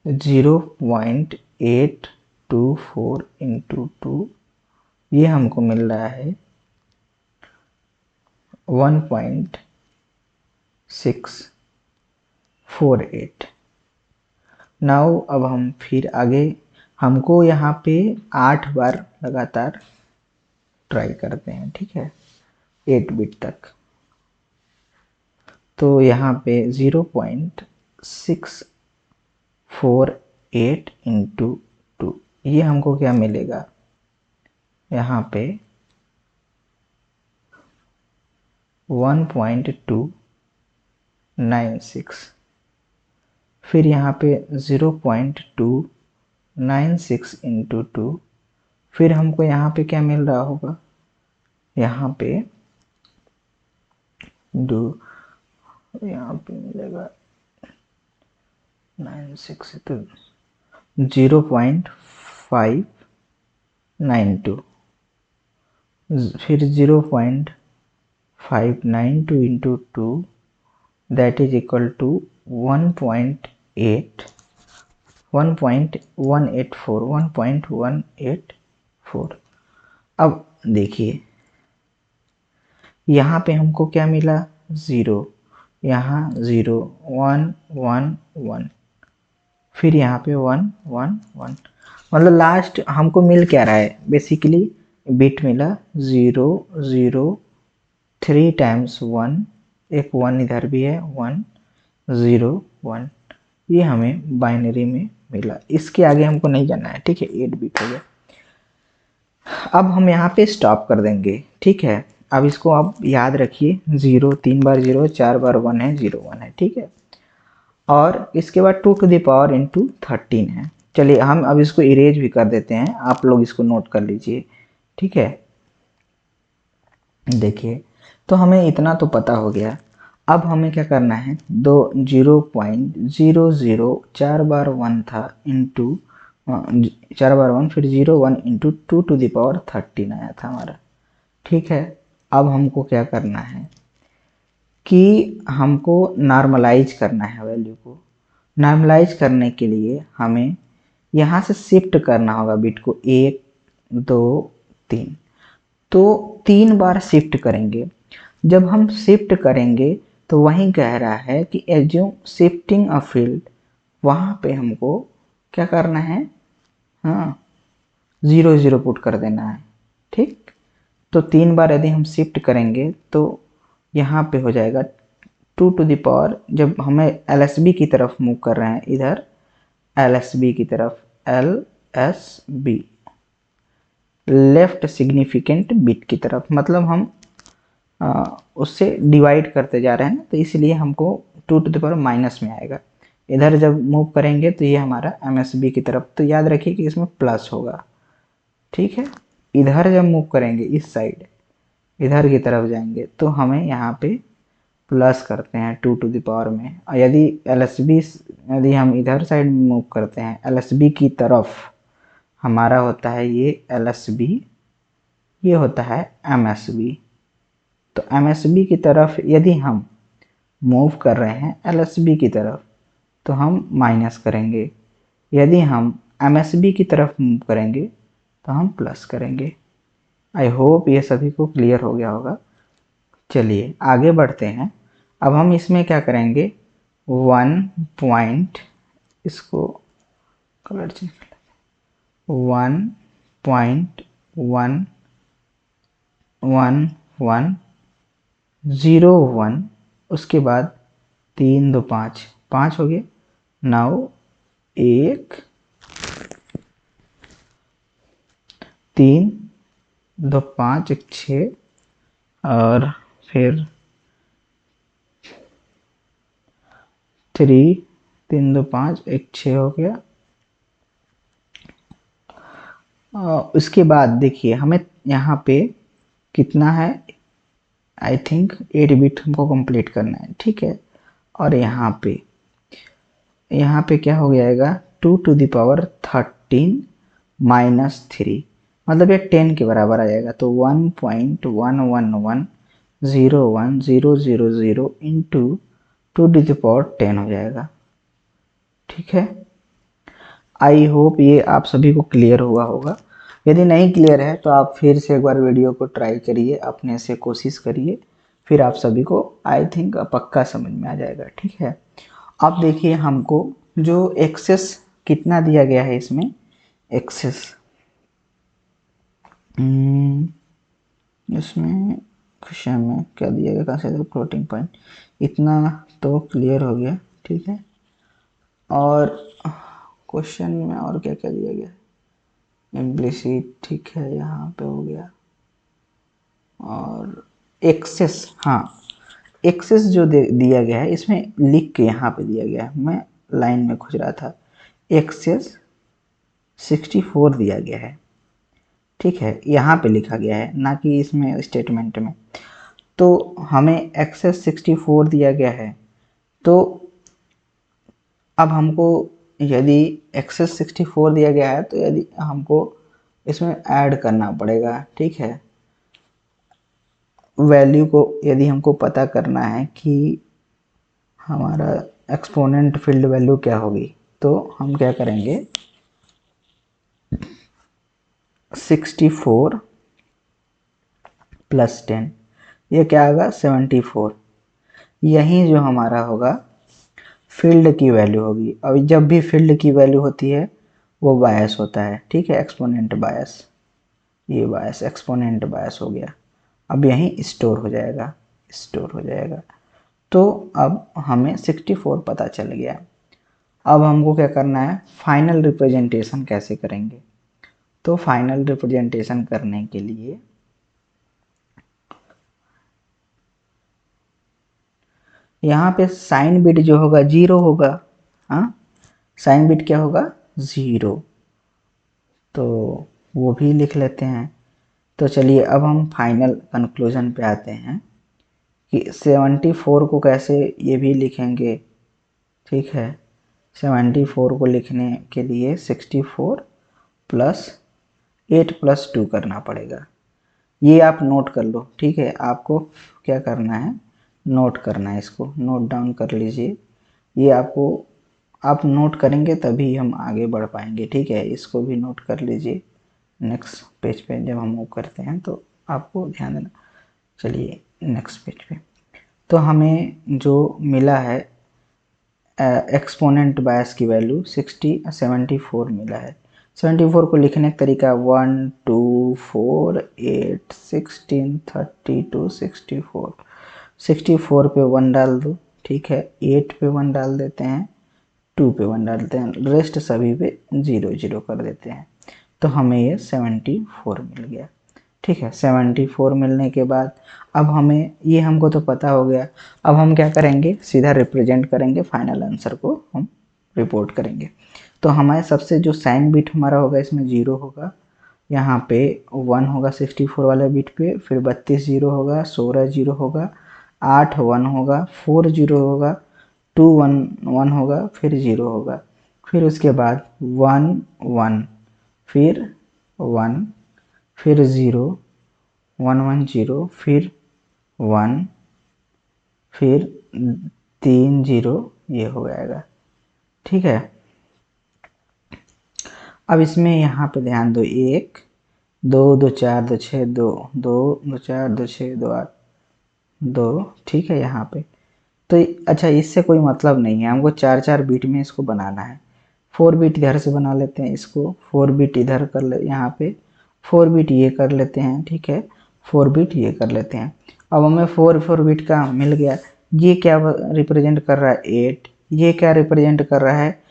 0.824 इंटू 2, ये हमको मिल रहा है 1.648। नाउ अब हम फिर आगे, हमको यहाँ पे 8 बार लगातार ट्राई करते हैं। ठीक है, 8 बिट तक। तो यहाँ पे 0.648 इंटू 2, ये हमको क्या मिलेगा यहाँ पे 1.296। फिर यहाँ पे 0.296 इंटू 2, फिर हमको यहाँ पे क्या मिल रहा होगा, यहाँ पे यहाँ पे मिलेगा 96, तो 0.592, फिर 0.592 into 2, that is equal to 1.184। अब देखिए यहाँ पे हमको क्या मिला 0, यहाँ 0 1 1 1, फिर यहाँ पे 1 1 1, मतलब लास्ट हमको मिल क्या रहा है, बेसिकली बिट मिला 0 0 3 टाइम्स 1, एक 1 इधर भी है 1 0 1, ये हमें बाइनरी में मिला। इसके आगे हमको नहीं जाना है। ठीक है, 8 बिट हो गया। अब हम यहाँ पे स्टॉप कर देंगे। ठीक है, अब इसको आप याद रखिए, 0 3 बार 0, 4 बार 1 है, 0 1 है। ठीक है, और इसके बाद 2 टू द पावर इंटू 13 है। चलिए हम अब इसको इरेज भी कर देते हैं, आप लोग इसको नोट कर लीजिए। ठीक है, देखिए तो हमें इतना तो पता हो गया। अब हमें क्या करना है, 0.00 4 बार 1 था इंटू 4 बार 1, फिर 0 1 इंटू 2 टू द पावर 13 आया था हमारा। ठीक है, अब हमको क्या करना है कि हमको नॉर्मलाइज करना है वैल्यू को। नॉर्मलाइज करने के लिए हमें यहाँ से शिफ्ट करना होगा बिट को, 1 2 3, तो 3 बार शिफ्ट करेंगे। जब हम शिफ्ट करेंगे तो वहीं कह रहा है कि एज्यूम शिफ्टिंग अ फील्ड, वहाँ पे हमको क्या करना है, हाँ 0 0 पुट कर देना है। ठीक, तो 3 बार यदि हम शिफ्ट करेंगे तो यहाँ पे हो जाएगा 2 टू द पावर, जब हमें LSB की तरफ मूव कर रहे हैं, इधर LSB की तरफ, LSB लेफ्ट सिग्निफिकेंट बिट की तरफ, मतलब हम उससे डिवाइड करते जा रहे हैं ना, तो इसलिए हमको 2 टू द पावर माइनस में आएगा। इधर जब मूव करेंगे तो ये हमारा MSB की तरफ, तो याद रखिए कि इसमें प्लस होगा। ठीक है, इधर जब मूव करेंगे इस साइड, इधर की तरफ जाएंगे तो हमें यहाँ पे प्लस करते हैं 2 टू द पावर में। और यदि LSB, यदि हम इधर साइड मूव करते हैं LSB की तरफ, हमारा होता है ये LSB, ये होता है MSB। तो MSB की तरफ यदि हम मूव कर रहे हैं LSB की तरफ तो हम माइनस करेंगे, यदि हम MSB की तरफ मूव करेंगे तो हम प्लस करेंगे। आई होप ये सभी को क्लियर हो गया होगा। चलिए आगे बढ़ते हैं। अब हम इसमें क्या करेंगे, 1 इसको कलर चेंज, 1.1101, उसके बाद 3 2 5, 5 हो गए। नाउ 1 3 2 5 1 6, और फिर 3 3 2 5 1 6 हो गया। उसके बाद देखिए हमें यहाँ पे कितना है, आई थिंक 8 बिट हमको कंप्लीट करना है। ठीक है, और यहाँ पे क्या हो जाएगा, 2 टू द पावर 13 माइनस 3, मतलब ये 10 के बराबर आ जाएगा। तो 1.11101000 इंटू 2 टू द पावर 10 हो जाएगा। ठीक है, आई होप ये आप सभी को क्लियर हुआ होगा। यदि नहीं क्लियर है तो आप फिर से एक बार वीडियो को ट्राई करिए, अपने से कोशिश करिए, फिर आप सभी को आई थिंक पक्का समझ में आ जाएगा। ठीक है, अब देखिए हमको जो एक्सेस कितना दिया गया है इसमें, एक्सेस इसमें क्वेश्चन में क्या दिया गया, कंसीडर फ्लोटिंग पॉइंट, इतना तो क्लियर हो गया। ठीक है, और क्वेश्चन में और क्या क्या दिया गया, इम्प्लिसिट, ठीक है, यहाँ पे हो गया। और एक्सेस, हाँ एक्सेस जो दिया गया है इसमें लिख के यहाँ पे दिया गया है, मैं लाइन में खोज रहा था, एक्सेस 64 दिया गया है। ठीक है, यहाँ पे लिखा गया है, ना कि इसमें स्टेटमेंट में। तो हमें एक्सेस 64 दिया गया है, तो अब हमको यदि एक्सेस 64 दिया गया है तो यदि हमको इसमें ऐड करना पड़ेगा। ठीक है, वैल्यू को यदि हमको पता करना है कि हमारा एक्सपोनेंट फील्ड वैल्यू क्या होगी, तो हम क्या करेंगे, 64 प्लस 10, ये क्या होगा 74, यही जो हमारा होगा फील्ड की वैल्यू होगी। अब जब भी फील्ड की वैल्यू होती है वो बायस होता है। ठीक है, एक्सपोनेंट बायस, ये बायस एक्सपोनेंट बायस हो गया। अब यहीं स्टोर हो जाएगा, स्टोर हो जाएगा। तो अब हमें 64 पता चल गया। अब हमको क्या करना है, फाइनल रिप्रेजेंटेशन कैसे करेंगे। तो फाइनल रिप्रेजेंटेशन करने के लिए यहाँ पे साइन बिट जो होगा 0 होगा। हाँ, साइन बिट क्या होगा 0, तो वो भी लिख लेते हैं। तो चलिए अब हम फाइनल कंक्लूजन पे आते हैं कि 74 को कैसे ये भी लिखेंगे। ठीक है, 74 को लिखने के लिए 64 प्लस 8 प्लस 2 करना पड़ेगा। ये आप नोट कर लो। ठीक है, आपको क्या करना है, नोट करना है, इसको नोट डाउन कर लीजिए। ये आपको, आप नोट करेंगे तभी हम आगे बढ़ पाएंगे। ठीक है, इसको भी नोट कर लीजिए। नेक्स्ट पेज पे जब हम मूव करते हैं तो आपको ध्यान देना। चलिए नेक्स्ट पेज पे, तो हमें जो मिला है एक्सपोनेंट बायस की वैल्यू 74 मिला है। 74 को लिखने का तरीका 1 2 4 8 16 32 64। 64 पे 1 डाल दो, ठीक है। 8 पे 1 डाल देते हैं, 2 पे 1 डालते हैं, रेस्ट सभी पे 0 0 कर देते हैं, तो हमें ये 74 मिल गया। ठीक है, 74 मिलने के बाद अब हमें ये हमको तो पता हो गया। अब हम क्या करेंगे, सीधा रिप्रेजेंट करेंगे, फाइनल आंसर को हम रिपोर्ट करेंगे। तो हमारे सबसे जो साइन बिट हमारा होगा इसमें 0 होगा, यहाँ पे 1 होगा 64 वाले बिट पे, फिर 32 0 होगा, 16 0 होगा, 8 1 होगा, 4 0 होगा, 2 1 1 होगा, फिर 0 होगा, फिर उसके बाद 1 1, फिर 1, फिर 0 1 1 0, फिर 1, फिर 3 0, ये हो जाएगा। ठीक है, अब इसमें यहाँ पे ध्यान दो, 1 2 2 4 2 6 2 2 2 4 2 6 2 8 2, ठीक है। यहाँ पे तो अच्छा, इससे कोई मतलब नहीं है, हमको 4 4 बीट में इसको बनाना है। 4 बीट इधर से बना लेते हैं इसको, 4 बीट इधर कर ले, यहाँ पे 4 बीट ये कर लेते हैं, ठीक है। 4 बीट ये कर लेते हैं। अब हमें 4 बीट का मिल गया। ये क्या रिप्रेजेंट कर रहा है, 8। ये क्या रिप्रेजेंट कर रहा है,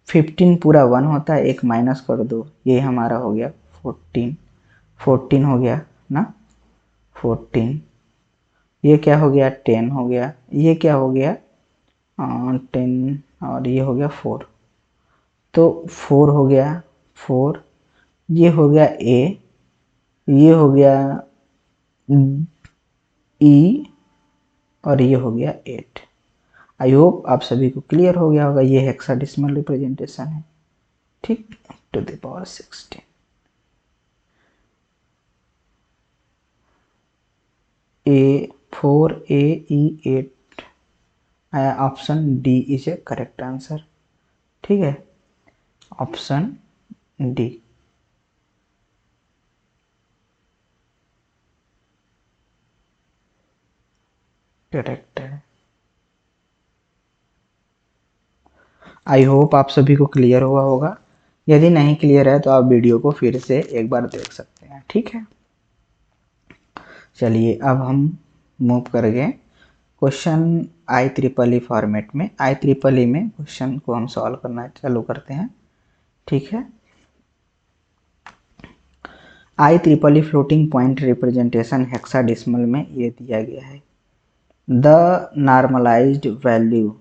15 पूरा 1 होता है, एक माइनस कर दो, ये हमारा हो गया 14। 14 हो गया ना, 14। ये क्या हो गया, 10 हो गया। ये क्या हो गया, 10, और ये हो गया 4। तो 4 हो गया, 4। ये हो गया ए, ये हो गया ई, और ये हो गया 8। आई होप आप सभी को क्लियर हो गया होगा, ये हेक्साडेसिमल रिप्रेजेंटेशन है, ठीक, to the power 16। A 4 A E 8, option D is a correct answer. ठीक है, ऑप्शन डी करेक्ट है। आई होप आप सभी को क्लियर हुआ होगा। यदि नहीं क्लियर है तो आप वीडियो को फिर से एक बार देख सकते हैं, ठीक है। चलिए अब हम मूव कर गए क्वेश्चन IEEE फॉर्मेट में। IEEE में क्वेश्चन को हम सॉल्व करना चालू करते हैं, ठीक है। IEEE floating point representation hexadecimal में ये दिया गया है। The normalised value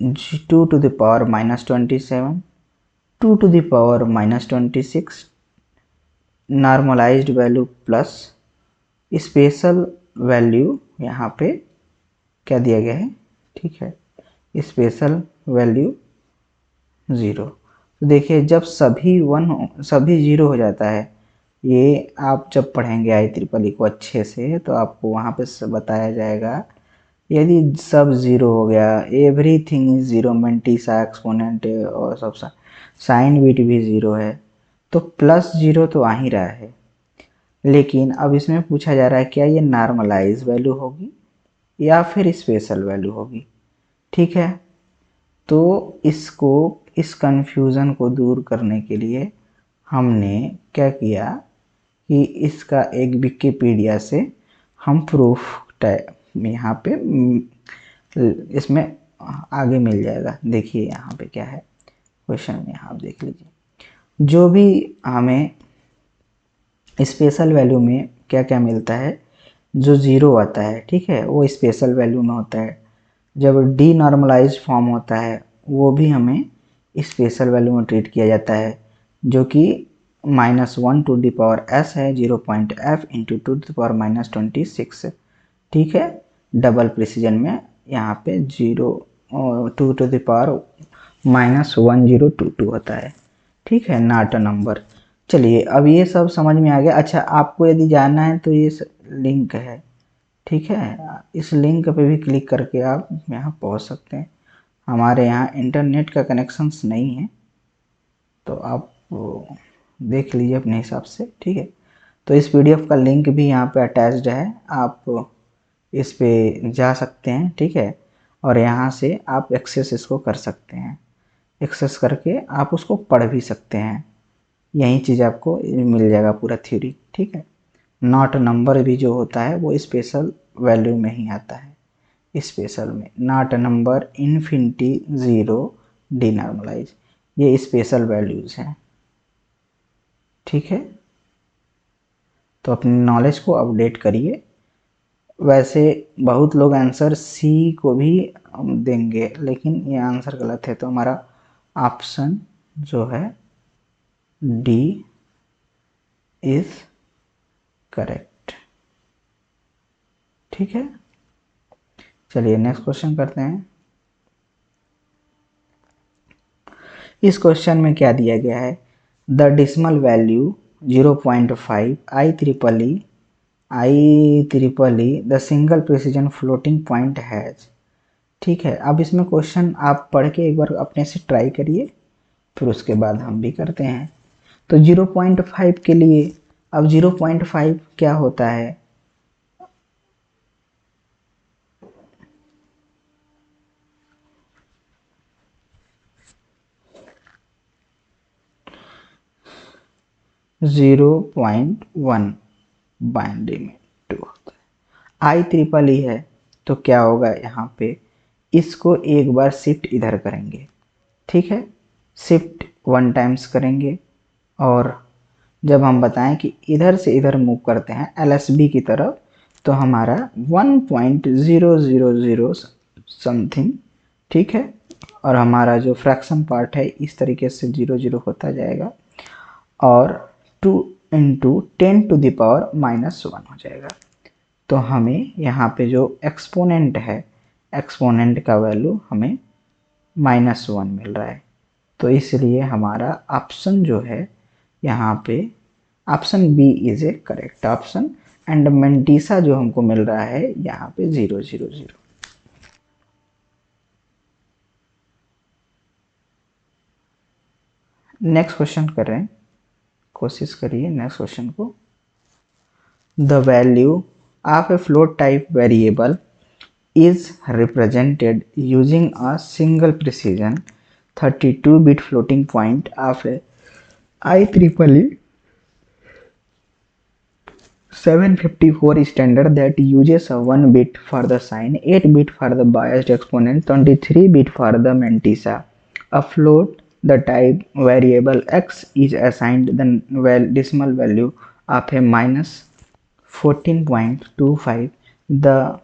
2 to the power minus 27, 2 to the power minus 26, normalised value plus special value, यहाँ पे क्या दिया गया है, ठीक है, स्पेशल वैल्यू 0। तो देखिए जब सभी 1 सभी 0 हो जाता है, ये आप जब पढ़ेंगे IEEE को अच्छे से तो आपको वहाँ पे बताया जाएगा। यदि सब 0 हो गया, एवरीथिंग इज 0, मेंटिसा एक्सपोनेंट और सब साइन बिट भी 0 है, तो प्लस 0 तो आ ही रहा है। लेकिन अब इसमें पूछा जा रहा है क्या ये नॉर्मलाइज वैल्यू होगी या फिर स्पेशल वैल्यू होगी, ठीक है। तो इस कंफ्यूजन को दूर करने के लिए हमने क्या किया कि इसका एक विकिपीडिया से हम प्रूफ यहाँ पे इसमें आगे मिल जाएगा। देखिए यहाँ पे क्या है क्वेश्चन में, आप देख लीजिए। जो भी हमें स्पेशल वैल्यू में क्या क्या मिलता है, जो 0 आता है, ठीक है, वो स्पेशल वैल्यू में होता है। जब डी नॉर्मलाइज फॉर्म होता है वो भी हमें स्पेशल वैल्यू में ट्रीट किया जाता है, जो कि -1 टू द पावर s है, 0.f into 2 to the power -26, ठीक है। डबल प्रिसीजन में यहाँ पे 2 टू द पावर -1022 होता है, ठीक है, नॉट अ नंबर। चलिए अब ये सब समझ में आ गया। अच्छा, आपको यदि जानना है तो ये लिंक है, ठीक है, इस लिंक पे भी क्लिक करके आप यहाँ पहुँच सकते हैं। हमारे यहाँ इंटरनेट का कनेक्शंस नहीं है, तो आप देख लीजिए अपने हिसाब से, ठीक है। तो इस PDF का लिंक भी यहाँ पे अटैच्ड है, आप इस पे जा सकते हैं, ठीक है, और यहाँ से आप एक्सेस इसको कर सकते हैं। एक्सेस करके आप उसको पढ़ भी सकते हैं। यही चीज़ आपको मिल जाएगा पूरा थ्योरी, ठीक है। नॉट नंबर भी जो होता है वो स्पेशल वैल्यू में ही आता है, स्पेशल में। नॉट नंबर, इन्फिनिटी, ज़ीरो, डीनॉर्मलाइज, ये स्पेशल वैल्यूज़ हैं, ठीक है। तो अपनी नॉलेज को अपडेट करिए। वैसे बहुत लोग आंसर सी को भी देंगे, लेकिन ये आंसर गलत है, तो हमारा ऑप्शन जो है डी इज करेक्ट, ठीक है। चलिए नेक्स्ट क्वेश्चन करते हैं। इस क्वेश्चन में क्या दिया गया है, the decimal value 0.5 I the single precision floating point has, ठीक है। अब इसमें क्वेश्चन आप पढ़ के एक बार अपने से ट्राई करिए, फिर उसके बाद हम भी करते हैं। तो 0.5 के लिए, अब 0.5 क्या होता है, जीरो पॉइंट वन बाइनरी में 2 होता है। आई ट्रिपल ई है, तो क्या होगा यहाँ पे, इसको एक बार शिफ्ट इधर करेंगे, ठीक है। शिफ्ट 1 टाइम्स करेंगे, और जब हम बताएं कि इधर से इधर मूव करते हैं एलएसबी की तरफ, तो हमारा 1.000 समथिंग, ठीक है। और हमारा जो फ्रैक्शन पार्ट है इस तरीके से 0 0 होता जाएगा, और 2 इंटू 10⁻⁻1 हो जाएगा। तो हमें यहाँ पे जो एक्सपोनेंट है, एक्सपोनेंट का वैल्यू हमें -1 मिल रहा है। तो इसलिए हमारा ऑप्शन जो है यहाँ पे, option B is a correct option, and mantissa जो हमको मिल रहा है यहाँ पे 0 0 0। नेक्स्ट क्वेश्चन कर रहे हैं, कोशिश करिए नेक्स्ट क्वेश्चन को। The value of A float type variable is represented using a single precision 32-bit floating point of a IEEE 754 standard that uses a 1 bit for the sign, 8 bit for the biased exponent, 23 bit for the mantissa. A float the type variable x is assigned the decimal value of a -14.25, the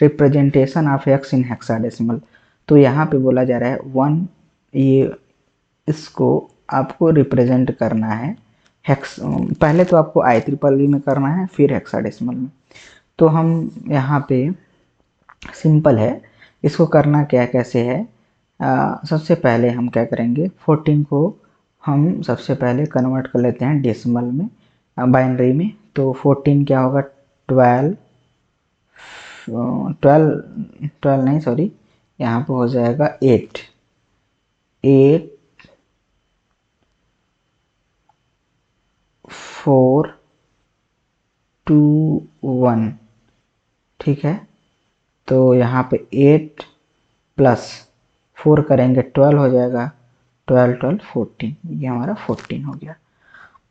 representation of x in hexadecimal. तो यहाँ पे बोला जा रहा है 1, ये इसको आपको रिप्रेजेंट करना है हेक्स, पहले तो आपको IEEE में करना है, फिर हेक्साडेसिमल में। तो हम यहाँ पे सिंपल है, इसको करना क्या कैसे है, सबसे पहले हम क्या करेंगे, 14 को हम सबसे पहले कन्वर्ट कर लेते हैं डेसिमल में, बाइनरी में। तो 14 क्या होगा, 12 12 नहीं सॉरी, यहाँ पे हो जाएगा 8 4 2 1, ठीक है। तो यहाँ पे 8 प्लस 4 करेंगे 12 हो जाएगा, 12 12 14, ये हमारा 14 हो गया।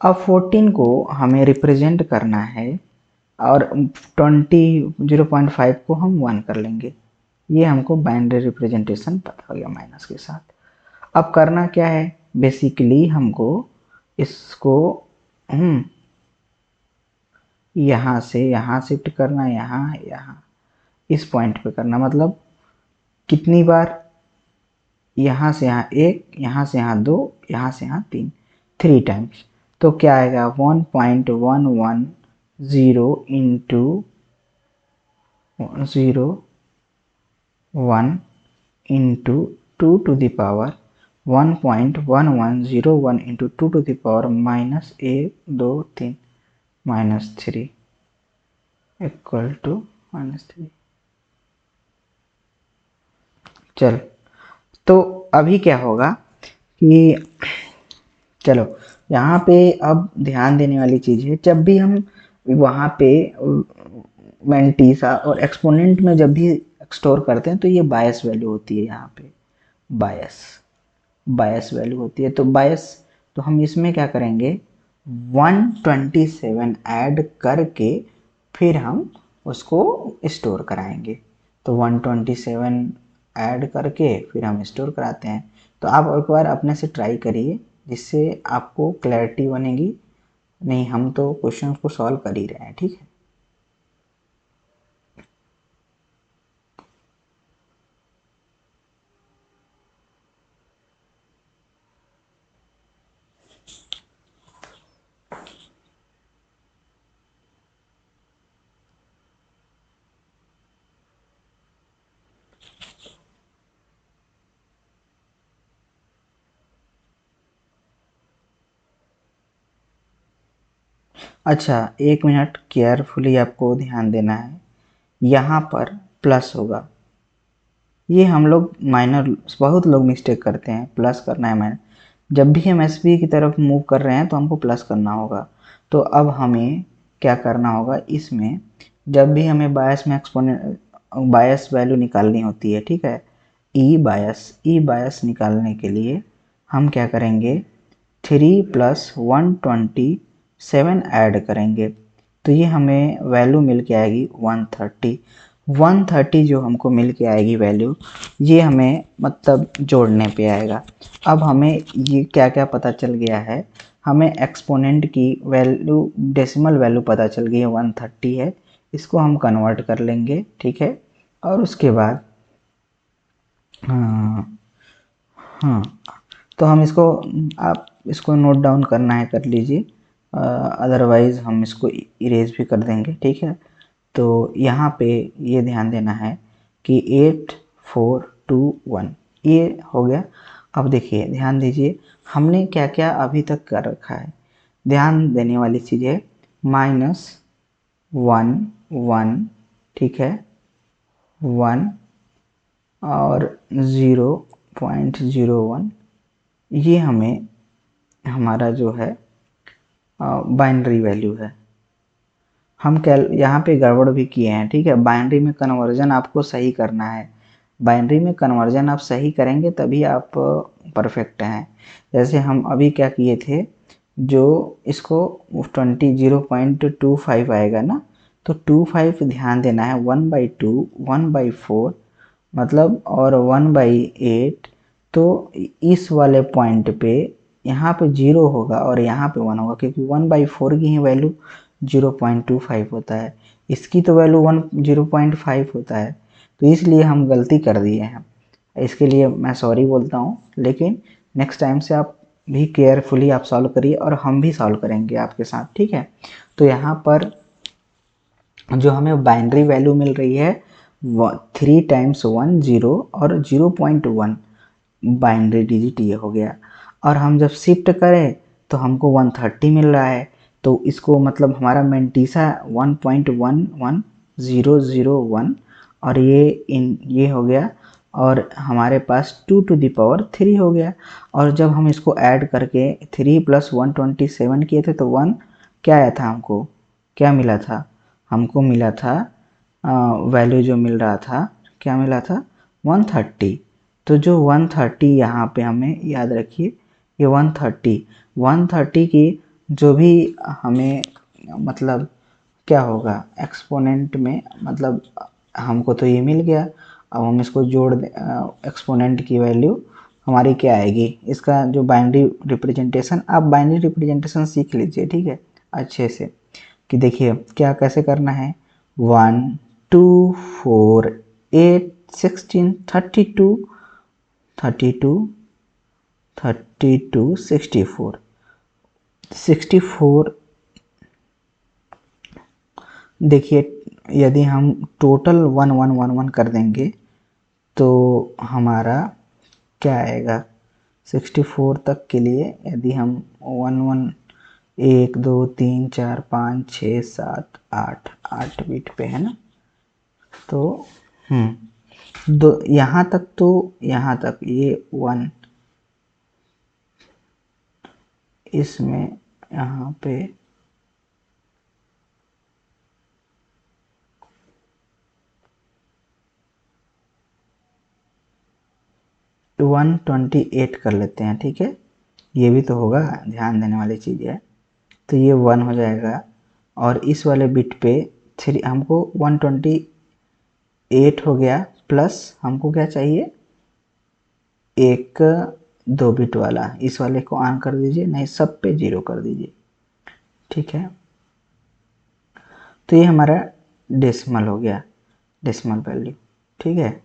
अब 14 को हमें रिप्रेजेंट करना है, और 0.5 को हम 1 कर लेंगे, ये हमको बाइनरी रिप्रेजेंटेशन पता हो गया माइनस के साथ। अब करना क्या है, बेसिकली हमको इसको यहाँ से यहाँ शिफ्ट करना, यहाँ इस पॉइंट पे करना, मतलब कितनी बार, यहाँ से यहाँ 1, यहाँ से यहाँ 2, यहाँ से यहाँ 3, 3 टाइम्स। तो क्या आएगा, 1.110 into 1 into 2 1.1101 into 2 -1 2 3 -3 equal to -3। चल, तो अभी क्या होगा कि, चलो यहाँ पे अब ध्यान देने वाली चीज़ है, जब भी हम वहाँ पे मेंटिसा और एक्सपोनेंट में जब भी स्टोर करते हैं तो ये बायस वैल्यू होती है यहाँ पे, बायस, बायस वैल्यू होती है। तो बायस, तो हम इसमें क्या करेंगे, 127 ऐड करके फिर हम उसको स्टोर कराएंगे। तो 127 ऐड करके फिर हम स्टोर कराते हैं। तो आप एक बार अपने से ट्राई करिए, जिससे आपको क्लैरिटी बनेगी। नहीं, हम तो क्वेश्चन को सॉल्व कर ही रहे हैं, ठीक है। अच्छा, एक मिनट, केयरफुली आपको ध्यान देना है। यहाँ पर प्लस होगा, ये हम लोग माइनर, बहुत लोग मिस्टेक करते हैं, प्लस करना है माइनर। जब भी हम एस बी की तरफ मूव कर रहे हैं तो हमको प्लस करना होगा। तो अब हमें क्या करना होगा, इसमें जब भी हमें बायस में एक्सपोनेंट बायस वैल्यू निकालनी होती है, ठीक है, ई बायस निकालने के लिए हम क्या करेंगे, 3 + 127 ऐड करेंगे। तो ये हमें वैल्यू मिल के आएगी 130। 130 जो हमको मिल के आएगी वैल्यू, ये हमें मतलब जोड़ने पे आएगा। अब हमें ये क्या क्या पता चल गया है, हमें एक्सपोनेंट की वैल्यू, डेसिमल वैल्यू पता चल गई है, 130 है। इसको हम कन्वर्ट कर लेंगे, ठीक है। और उसके बाद हाँ, हाँ, तो हम इसको, आप इसको नोट डाउन करना है कर लीजिए, अदरवाइज़ हम इसको इरेज भी कर देंगे, ठीक है। तो यहाँ पे ये ध्यान देना है कि 8421 ये हो गया। अब देखिए, ध्यान दीजिए, हमने क्या क्या अभी तक कर रखा है। ध्यान देने वाली चीज़ है, -1 1, ठीक है, 1 और 0.01, ये हमें हमारा जो है बाइनरी वैल्यू है। हम कैल यहाँ पे गड़बड़ भी किए हैं, ठीक है। बाइनरी में कन्वर्जन आपको सही करना है। बाइनरी में कन्वर्जन आप सही करेंगे तभी आप परफेक्ट हैं। जैसे हम अभी क्या किए थे, जो इसको 0.25 आएगा ना, तो 25 ध्यान देना है, 1/2, 1/4 मतलब, और 1/8। तो इस वाले पॉइंट पे यहाँ पे 0 होगा और यहाँ पे 1 होगा, क्योंकि 1/4 की ही वैल्यू 0.25 होता है। इसकी तो वैल्यू 0.5 होता है। तो इसलिए हम गलती कर दिए हैं, इसके लिए मैं सॉरी बोलता हूँ। लेकिन नेक्स्ट टाइम से आप भी केयरफुली आप सॉल्व करिए, और हम भी सॉल्व करेंगे आपके साथ, ठीक है। तो यहाँ पर जो हमें बाइनरी वैल्यू मिल रही है, 3 × 1 0 और 0.1 बाइनरी डिजिट ये हो गया। और हम जब शिफ्ट करें तो हमको 130 मिल रहा है। तो इसको मतलब हमारा मेंटीसा 1.11001, और ये हो गया, और हमारे पास 2⁻³ हो गया। और जब हम इसको ऐड करके 3 + 127 किए थे, तो 1 क्या आया था, हमको क्या मिला था, हमको मिला था वैल्यू जो मिल रहा था, क्या मिला था, 130। तो जो 130 यहाँ पे हमें याद रखिए, ये 130 की जो भी हमें मतलब क्या होगा एक्सपोनेंट में, मतलब हमको तो ये मिल गया। अब हम इसको जोड़ दें, एक्सपोनेंट की वैल्यू हमारी क्या आएगी, इसका जो बाइनरी रिप्रेजेंटेशन, आप बाइनरी रिप्रेजेंटेशन सीख लीजिए, ठीक है, अच्छे से। कि देखिए क्या कैसे करना है, 1 2 4 8 16 32 64। देखिए, यदि हम टोटल 1 1 1 1 कर देंगे तो हमारा क्या आएगा, 64 तक के लिए यदि हम 1 1 1 2 3 4 5 6 7 8 8 बीट पे है ना। तो दो यहाँ तक, तो यहाँ तक ये 1, इसमें यहाँ पे 128 कर लेते हैं, ठीक है, ये भी तो होगा, ध्यान देने वाली चीज़ है। तो ये 1 हो जाएगा और इस वाले बिट पे 3 हमको 128 हो गया, प्लस हमको क्या चाहिए, एक 2 बिट वाला, इस वाले को ऑन कर दीजिए, नहीं सब पे 0 कर दीजिए, ठीक है। तो ये हमारा डेसिमल हो गया, डेसिमल वैल्यू, ठीक है,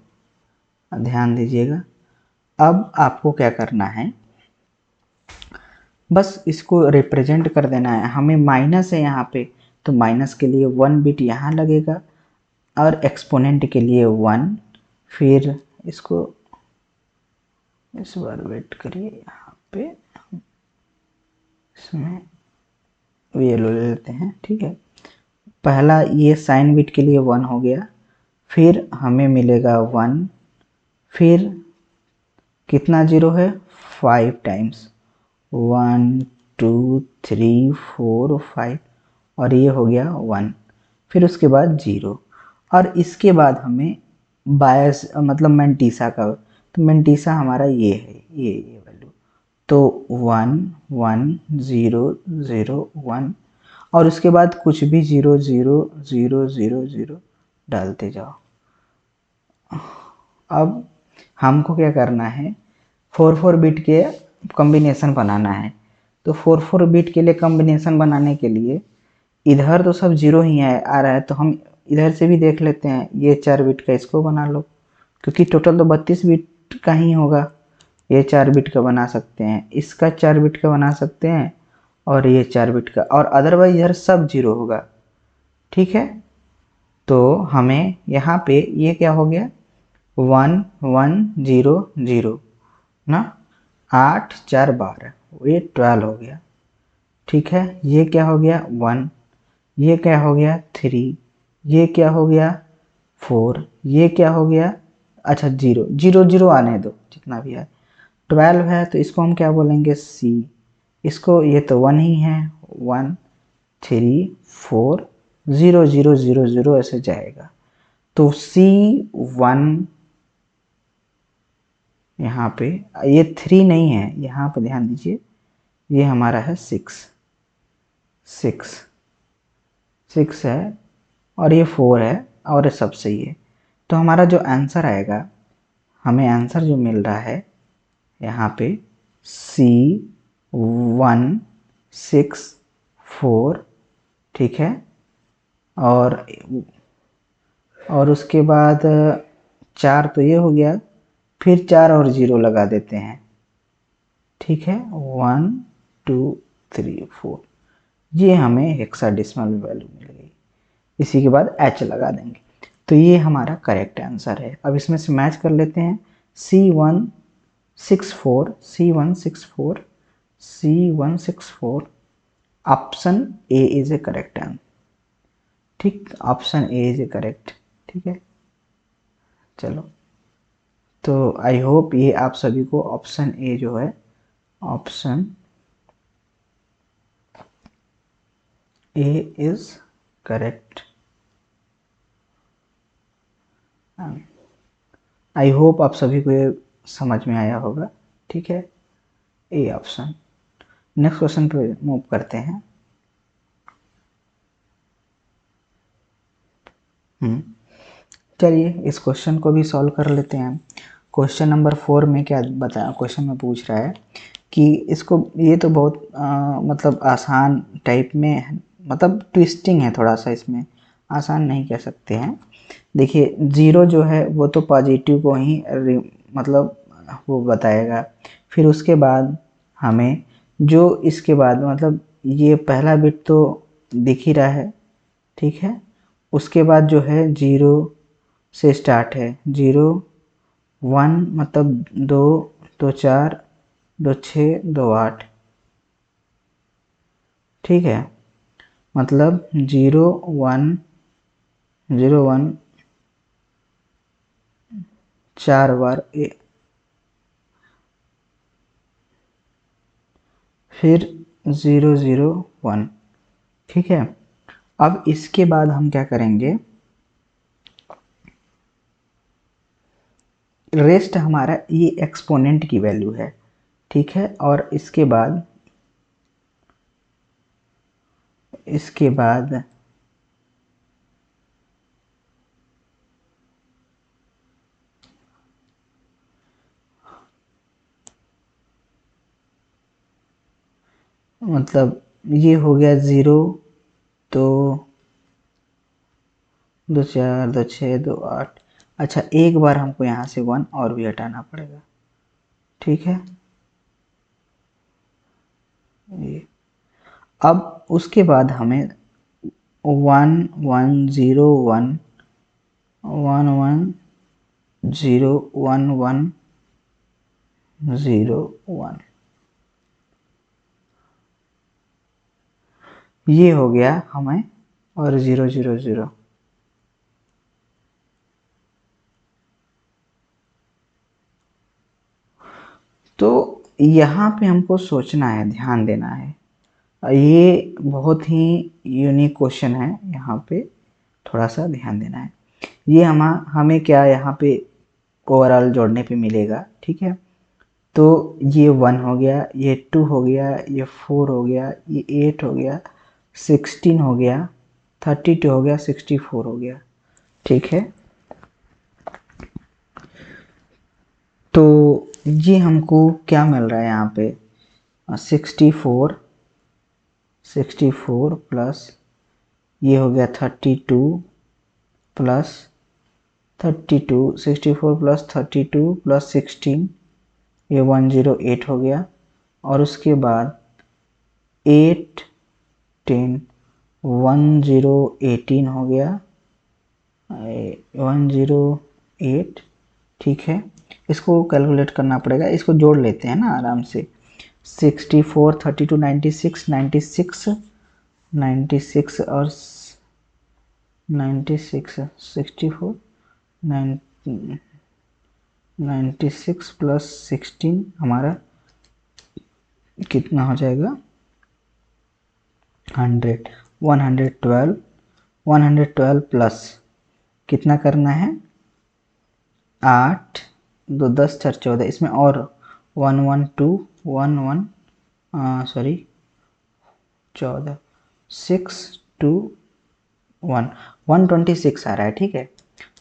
ध्यान दीजिएगा। अब आपको क्या करना है, बस इसको रिप्रेजेंट कर देना है। हमें माइनस है यहाँ पे, तो माइनस के लिए 1 बिट यहाँ लगेगा और एक्सपोनेंट के लिए 1। फिर इसको इस बार वेट करिए, यहाँ पे इसमें वैल्यू ले लेते हैं, ठीक है। पहला ये साइन बिट के लिए 1 हो गया, फिर हमें मिलेगा 1, फिर कितना 0 है, 5 टाइम्स, 1 2 3 4 5, और ये हो गया 1, फिर उसके बाद 0, और इसके बाद हमें बायस मतलब मैंटीसा का, तो मैंटीसा हमारा ये है, ये वैल्यू, तो 1 1 0 0 1, और उसके बाद कुछ भी 0 0 0 0 0 डालते जाओ। अब हमको क्या करना है, 4 बिट के कॉम्बिनेशन बनाना है। तो 4 बिट के लिए कॉम्बिनेशन बनाने के लिए इधर तो सब 0 ही है आ रहा है, तो हम इधर से भी देख लेते हैं, ये 4 बिट का इसको बना लो, क्योंकि टोटल तो 32 बिट का ही होगा। ये 4 बिट का बना सकते हैं, इसका 4 बिट का बना सकते हैं, और ये 4 बिट का, और अदरवाइज इधर सब 0 होगा, ठीक है। तो हमें यहाँ पे ये क्या हो गया, 1 1 0 0 ना, 8 4 12, ये 12 हो गया, ठीक है। ये क्या हो गया 1, ये क्या हो गया 3, ये क्या हो गया 4, ये क्या हो गया, अच्छा 0 0 0 आने दो जितना भी है, 12 है तो इसको हम क्या बोलेंगे, C, इसको ये तो 1 ही है, 1 3 4 0 0 0 0 ऐसे जाएगा, तो C1 यहाँ पे, ये 3 नहीं है, यहाँ पे ध्यान दीजिए, ये हमारा है 6 6 है, और ये 4 है, और ये सब सही है। तो हमारा जो आंसर आएगा, हमें आंसर जो मिल रहा है यहाँ पे C164, ठीक है। और उसके बाद 4 तो ये हो गया, फिर 4 और 0 लगा देते हैं, ठीक है, 1 2 3 4, ये हमें हेक्साडेसिमल वैल्यू मिल गई। इसी के बाद H लगा देंगे, तो ये हमारा करेक्ट आंसर है। अब इसमें से मैच कर लेते हैं, C164 C164 C164, option A is a correct answer, ठीक, option A is a correct, ठीक है। चलो, तो आई होप ये आप सभी को ऑप्शन ए जो है, option A is correct, I hope आप सभी को ये समझ में आया होगा, ठीक है, ए ऑप्शन। नेक्स्ट क्वेश्चन पे मूव करते हैं। चलिए इस क्वेश्चन को भी सॉल्व कर लेते हैं। क्वेश्चन नंबर 4 में क्या बताया, क्वेश्चन में पूछ रहा है कि इसको, ये तो बहुत मतलब आसान टाइप में है, मतलब ट्विस्टिंग है थोड़ा सा, इसमें आसान नहीं कह सकते हैं। देखिए 0 जो है वो तो पॉजिटिव को ही मतलब वो बताएगा, फिर उसके बाद हमें जो इसके बाद मतलब ये पहला बिट तो दिख ही रहा है, ठीक है, उसके बाद जो है 0 से स्टार्ट है, 0 1 मतलब 2 2 4 2 6 2 8, ठीक है, मतलब 0 1 0 1 4 बार फिर 0 0 1, ठीक है। अब इसके बाद हम क्या करेंगे, रेस्ट हमारा ये एक्सपोनेंट की वैल्यू है, ठीक है। और इसके बाद मतलब ये हो गया 0, तो 2 4 2 6 2 8। अच्छा, एक बार हमको यहाँ से 1 और भी हटाना पड़ेगा, ठीक है। ये अब उसके बाद हमें 1 1 0 1 1 1 0 1 1 0 1 ये हो गया हमें, और 0 0 0। तो यहाँ पे हमको सोचना है, ध्यान देना है। ये बहुत ही यूनिक क्वेश्चन है, यहाँ पे थोड़ा सा ध्यान देना है। ये हमें क्या यहाँ पे ओवरऑल जोड़ने पे मिलेगा, ठीक है। तो ये 1 हो गया, ये 2 हो गया, ये 4 हो गया, ये 8 हो गया, 16 हो गया, 32 हो गया, 64 हो गया, ठीक है। तो ये हमको क्या मिल रहा है यहाँ पे, 64 प्लस ये हो गया 32 प्लस 32, 64 प्लस 32 प्लस 16, ये 108 हो गया। और उसके बाद 8 10 1018 हो गया, 108, ठीक है। इसको कैलकुलेट करना पड़ेगा, इसको जोड़ लेते हैं ना आराम से। 64 32 96 96 96 और 96 64 96 प्लस 16 हमारा कितना हो जाएगा, 100 112 112 प्लस कितना करना है, 8 2 10 4 14, इसमें और 112 11 सॉरी 14 6 2 1 126 आ रहा है, ठीक है।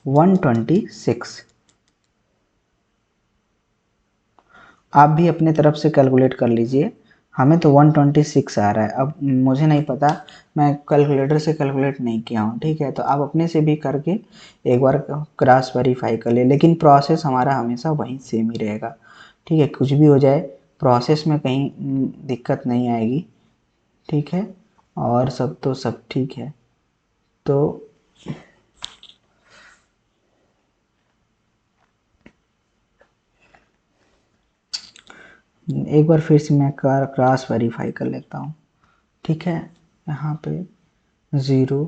126 आप भी अपने तरफ से कैलकुलेट कर लीजिए। हमें तो 126 आ रहा है, अब मुझे नहीं पता, मैं कैलकुलेटर से कैलकुलेट नहीं किया हूँ, ठीक है। तो आप अपने से भी करके एक बार क्रॉस वेरीफाई कर ले, लेकिन प्रोसेस हमारा हमेशा वहीं सेम ही रहेगा, ठीक है। कुछ भी हो जाए प्रोसेस में कहीं दिक्कत नहीं आएगी, ठीक है। और सब तो सब ठीक है। तो एक बार फिर से मैं क्रॉस वेरीफाई कर लेता हूँ, ठीक है। यहाँ पे 0,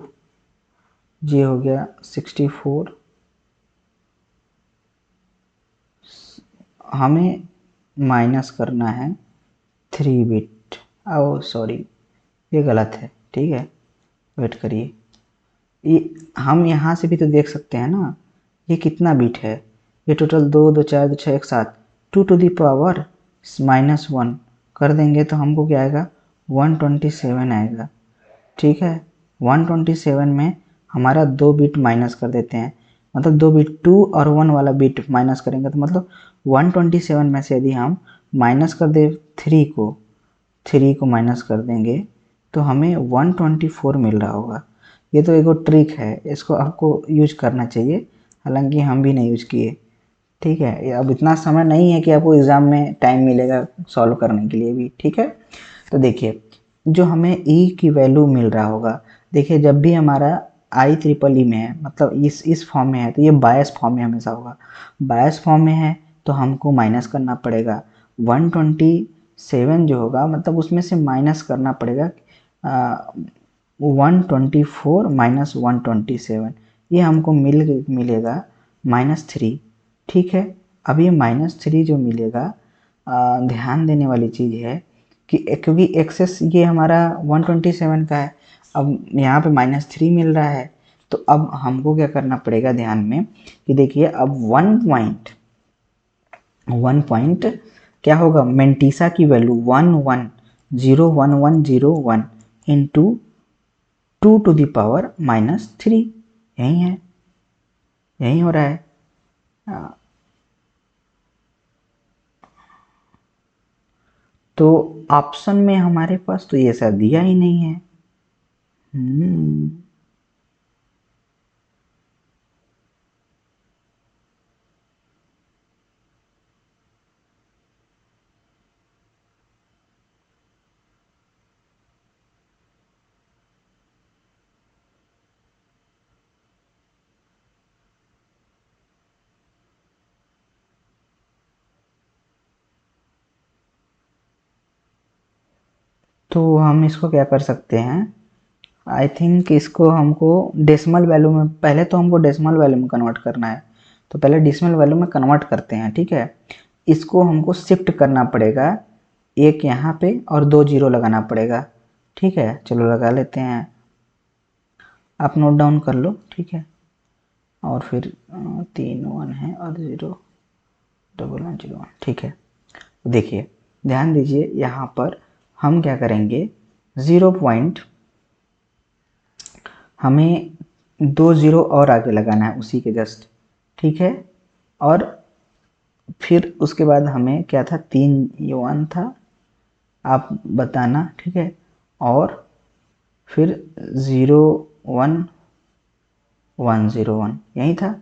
ये हो गया 64, हमें माइनस करना है 3 बिट। ओ सॉरी, ये गलत है, ठीक है। वेट करिए, ये हम यहाँ से भी तो देख सकते हैं ना, ये कितना बिट है, ये टोटल 2 2 4 2 6 एक साथ 2 टू दी पावर -1 कर देंगे तो हमको क्या आएगा, 127 आएगा, ठीक है। 127 में हमारा 2 बिट माइनस कर देते हैं, मतलब 2 बिट 2 और 1 वाला बिट माइनस करेंगे तो मतलब 127 में से यदि हम माइनस कर दे 3 को माइनस कर देंगे तो हमें 124 मिल रहा होगा। ये तो एक ट्रिक है, इसको आपको यूज करना चाहिए, हालांकि हम भी नहीं यूज किए, ठीक है। अब इतना समय नहीं है कि आपको एग्ज़ाम में टाइम मिलेगा सॉल्व करने के लिए भी, ठीक है। तो देखिए, जो हमें ई की वैल्यू मिल रहा होगा, देखिए जब भी हमारा आई ट्रिपल ई में है, मतलब इस फॉर्म में है, तो ये बायस फॉर्म में हमेशा होगा। बायस फॉर्म में है तो हमको माइनस करना पड़ेगा 127 जो होगा, मतलब उसमें से माइनस करना पड़ेगा 124 माइनस 127, ये हमको मिलेगा -3, ठीक है। अब ये -3 जो मिलेगा, ध्यान देने वाली चीज़ है कि क्योंकि एक्सेस ये हमारा 127 का है, अब यहाँ पे -3 मिल रहा है, तो अब हमको क्या करना पड़ेगा ध्यान में कि देखिए अब 1 पॉइंट 1 पॉइंट क्या होगा, मेंटिसा की वैल्यू 11011101 इंटू 2⁻³ यही है, यही हो रहा है। तो ऑप्शन में हमारे पास तो ये सब दिया ही नहीं है। तो हम इसको क्या कर सकते हैं, आई थिंक इसको हमको डेसिमल वैल्यू में, पहले तो हमको डेसिमल वैल्यू में कन्वर्ट करना है, तो पहले डेसिमल वैल्यू में कन्वर्ट करते हैं, ठीक है। इसको हमको शिफ्ट करना पड़ेगा, एक यहाँ पे और 2 जीरो लगाना पड़ेगा, ठीक है। चलो लगा लेते हैं, आप नोट डाउन कर लो, ठीक है। और फिर 3 1 है और 0 1 1 0 1, ठीक है। देखिए ध्यान दीजिए, यहाँ पर हम क्या करेंगे, 0 पॉइंट हमें 2 जीरो और आगे लगाना है उसी के जस्ट, ठीक है। और फिर उसके बाद हमें क्या था, 3 1 था, आप बताना, ठीक है। और फिर 0 1 1 0 1 यही था,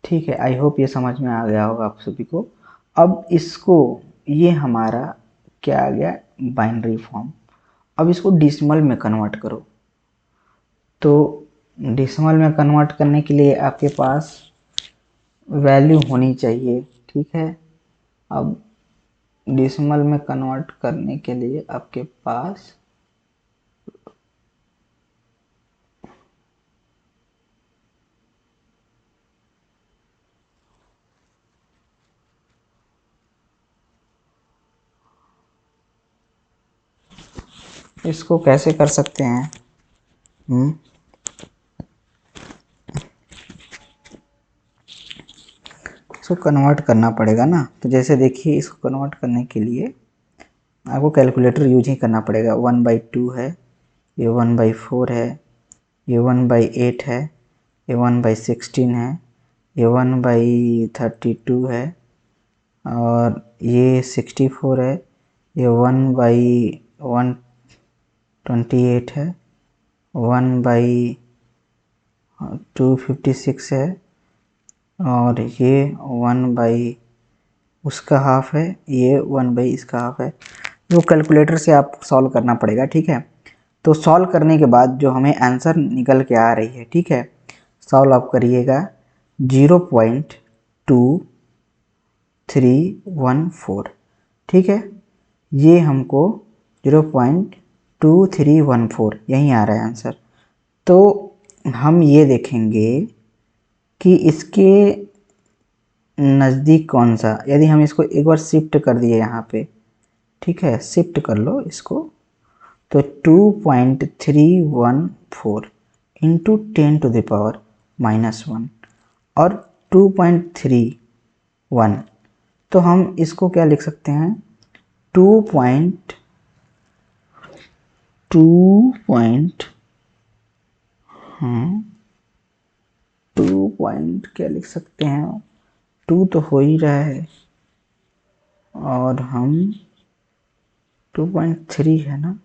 ठीक है। आई होप ये समझ में आ गया होगा आप सभी को। अब इसको, ये हमारा क्या आ गया, बाइनरी फॉर्म। अब इसको डेसिमल में कन्वर्ट करो, तो डेसिमल में कन्वर्ट करने के लिए आपके पास वैल्यू होनी चाहिए, ठीक है। अब डेसिमल में कन्वर्ट करने के लिए आपके पास इसको कैसे कर सकते हैं, इसको कन्वर्ट करना पड़ेगा ना। तो जैसे देखिए, इसको कन्वर्ट करने के लिए आपको कैलकुलेटर यूज ही करना पड़ेगा। 1/2 है, ये 1/4 है, ये 1/8 है, ये 1/16 है, ये 1/32 है, और ये 64 है, ये 1/128 है, 1/256 है, और ये 1/ उसका हाफ है, ये 1/ इसका हाफ है। वो कैलकुलेटर से आप सॉल्व करना पड़ेगा, ठीक है। तो सॉल्व करने के बाद जो हमें आंसर निकल के आ रही है, ठीक है, सॉल्व आप करिएगा 0.2314, ठीक है। ये हमको 0.2314 यहीं आ रहा है आंसर। तो हम ये देखेंगे कि इसके नज़दीक कौन सा, यदि हम इसको एक बार शिफ्ट कर दिए यहाँ पे, ठीक है, शिफ्ट कर लो इसको, तो 2.314 इंटू 10⁻⁻1 और 2.31, तो हम इसको क्या लिख सकते हैं, 2 पॉइंट 2 पॉइंट हाँ 2 पॉइंट क्या लिख सकते हैं, 2 तो हो ही रहा है, और हम 2.3 है ना,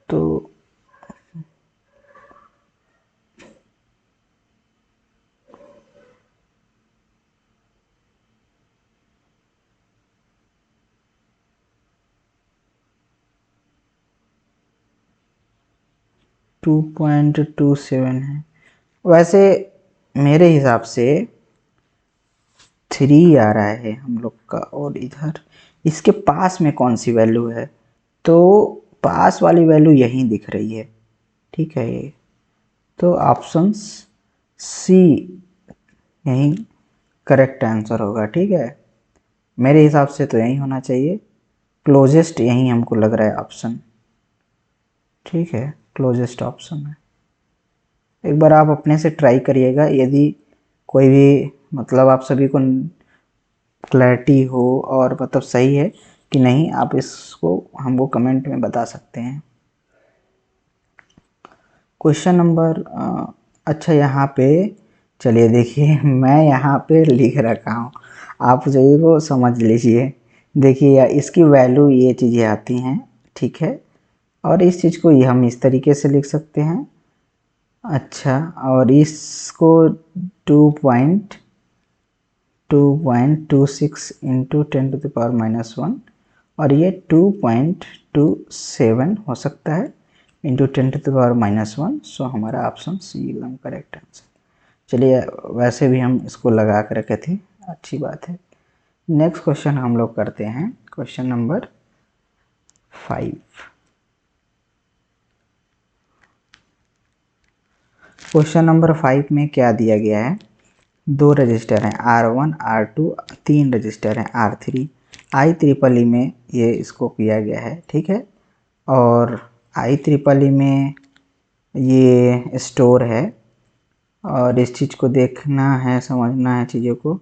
तो 2.27 है। वैसे मेरे हिसाब से 3 आ रहा है हम लोग का, और इधर इसके पास में कौन सी वैल्यू है, तो पास वाली वैल्यू यहीं दिख रही है, ठीक है। ये तो ऑप्शन सी यहीं करेक्ट आंसर होगा, ठीक है। मेरे हिसाब से तो यही होना चाहिए, क्लोजेस्ट यही हमको लग रहा है ऑप्शन, ठीक है, क्लोजेस्ट ऑप्शन है। एक बार आप अपने से ट्राई करिएगा, यदि कोई भी मतलब आप सभी को क्लैरिटी हो और मतलब सही है कि नहीं, आप इसको हमको कमेंट में बता सकते हैं। क्वेश्चन नंबर अच्छा यहाँ पे चलिए देखिए मैं यहाँ पे लिख रखा हूँ, आप सभी को समझ लीजिए। देखिए इसकी वैल्यू ये चीज़ें आती हैं, ठीक है, और इस चीज़ को ये हम इस तरीके से लिख सकते हैं। अच्छा, और इसको 2.26 इंटू 10⁻⁻1 और ये 2.27 हो सकता है इंटू 10⁻⁻1। सो हमारा ऑप्शन सी एकदम करेक्ट आंसर। चलिए वैसे भी हम इसको लगा कर रखे थे, अच्छी बात है। नेक्स्ट क्वेश्चन हम लोग करते हैं, क्वेश्चन नंबर 5। क्वेश्चन नंबर 5 में क्या दिया गया है, 2 रजिस्टर हैं R1 R2, 3 रजिस्टर हैं R3। IEEE में ये इसको किया गया है, ठीक है, और IEEE में ये स्टोर है और इस चीज़ को देखना है, समझना है चीज़ों को।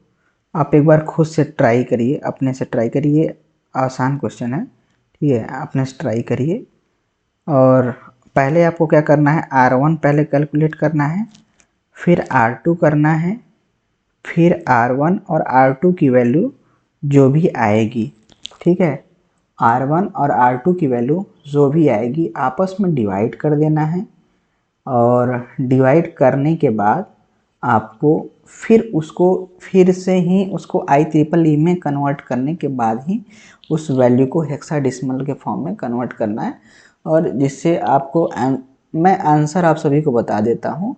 आप एक बार खुद से ट्राई करिए, अपने से ट्राई करिए, आसान क्वेश्चन है, ठीक है, अपने से ट्राई करिए। और पहले आपको क्या करना है, R1 पहले कैलकुलेट करना है, फिर R2 करना है, फिर R1 और R2 की वैल्यू जो भी आएगी, ठीक है, R1 और R2 की वैल्यू जो भी आएगी आपस में डिवाइड कर देना है। और डिवाइड करने के बाद आपको फिर उसको फिर से ही उसको IEEE में कन्वर्ट करने के बाद ही उस वैल्यू को हेक्साडेसिमल के फॉर्म में कन्वर्ट करना है। और जिससे आपको मैं आंसर आप सभी को बता देता हूँ।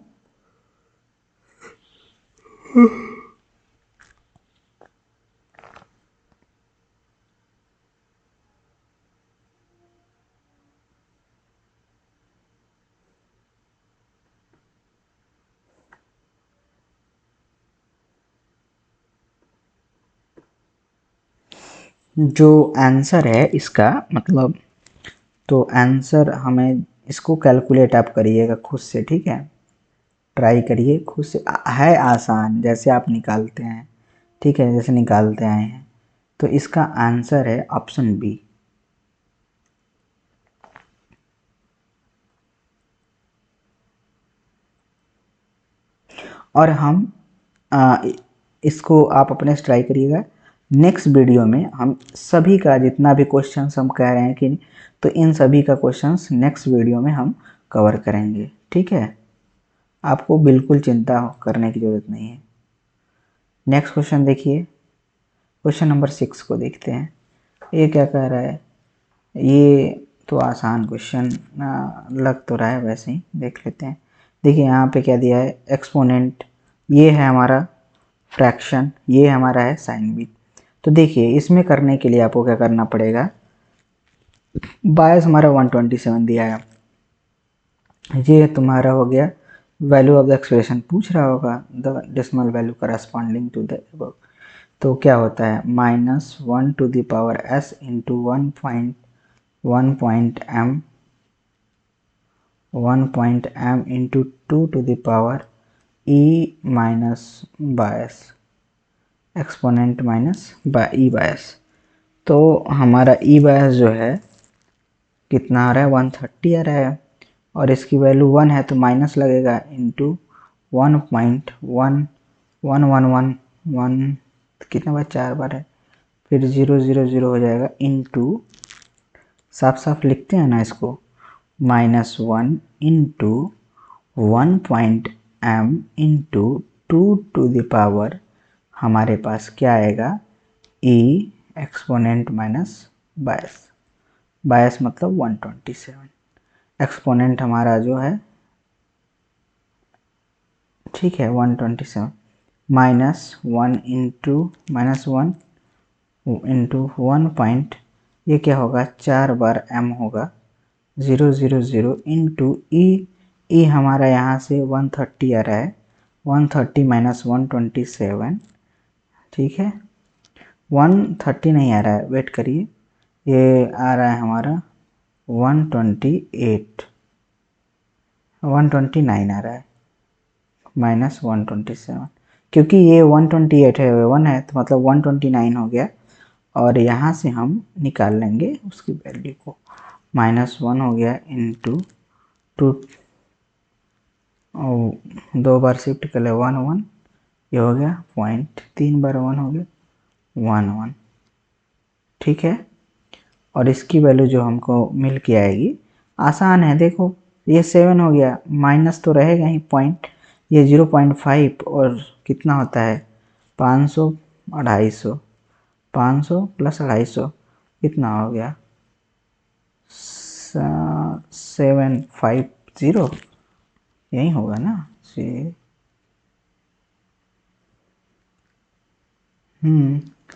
जो आंसर है इसका मतलब, तो आंसर हमें इसको कैलकुलेट आप करिएगा खुद से, ठीक है, ट्राई करिए खुद से, है आसान जैसे आप निकालते हैं, ठीक है, जैसे निकालते आए हैं। तो इसका आंसर है ऑप्शन बी। और हम इसको आप अपने से ट्राई करिएगा। नेक्स्ट वीडियो में हम सभी का जितना भी क्वेश्चंस हम कह रहे हैं कि, तो इन सभी का क्वेश्चंस नेक्स्ट वीडियो में हम कवर करेंगे, ठीक है, आपको बिल्कुल चिंता करने की ज़रूरत नहीं है। नेक्स्ट क्वेश्चन देखिए, क्वेश्चन नंबर 6 को देखते हैं। ये क्या कह रहा है, ये तो आसान क्वेश्चन लग तो रहा है, वैसे ही देख लेते हैं। देखिए यहाँ पे क्या दिया है, एक्सपोनेंट, ये है हमारा फ्रैक्शन, ये हमारा है साइन बिट। तो देखिए इसमें करने के लिए आपको क्या करना पड़ेगा, बायस हमारा 127 दिया है, ये तुम्हारा हो गया वैल्यू ऑफ द एक्सप्रेशन, पूछ रहा होगा the decimal value corresponding to the above. तो क्या होता है, -1⁻s into 1 point m into 2 minus bias, exponent minus E bias. तो हमारा ई बायस जो है कितना आ रहा है, 130 आ रहा है, और इसकी वैल्यू 1 है तो माइनस लगेगा इंटू 1.1111 कितने बार, 4 बार है, फिर 000 हो जाएगा इंटू, साफ साफ लिखते हैं ना इसको, -1 इंटू 1.m इंटू 2 हमारे पास क्या आएगा, e एक्सपोनेंट माइनस बायस, बायस मतलब 127, एक्सपोनेंट हमारा जो है, ठीक है, 127 -1 इंटू -1 इंटू 1 पॉइंट, ये क्या होगा, 4 बार m होगा, 000 इंटू ई हमारा यहाँ से 130 आ रहा है, 130 माइनस 127, ठीक है, 130 नहीं आ रहा है, वेट करिए, ये आ रहा है हमारा 129 आ रहा है, -127, क्योंकि ये 128 है, 1 है तो मतलब 129 हो गया। और यहाँ से हम निकाल लेंगे उसकी वैल्यू को, -1 हो गया इंटू 2, 2 बार शिफ्ट कर ले 1 1, ये हो गया पॉइंट, 3 बार 1 हो गया 1 1, ठीक है। और इसकी वैल्यू जो हमको मिल के आएगी, आसान है, देखो ये 7 हो गया, माइनस तो रहेगा ही पॉइंट, ये 0.5 और कितना होता है 500, 250, 500 प्लस 250 कितना हो गया 750, यही होगा ना।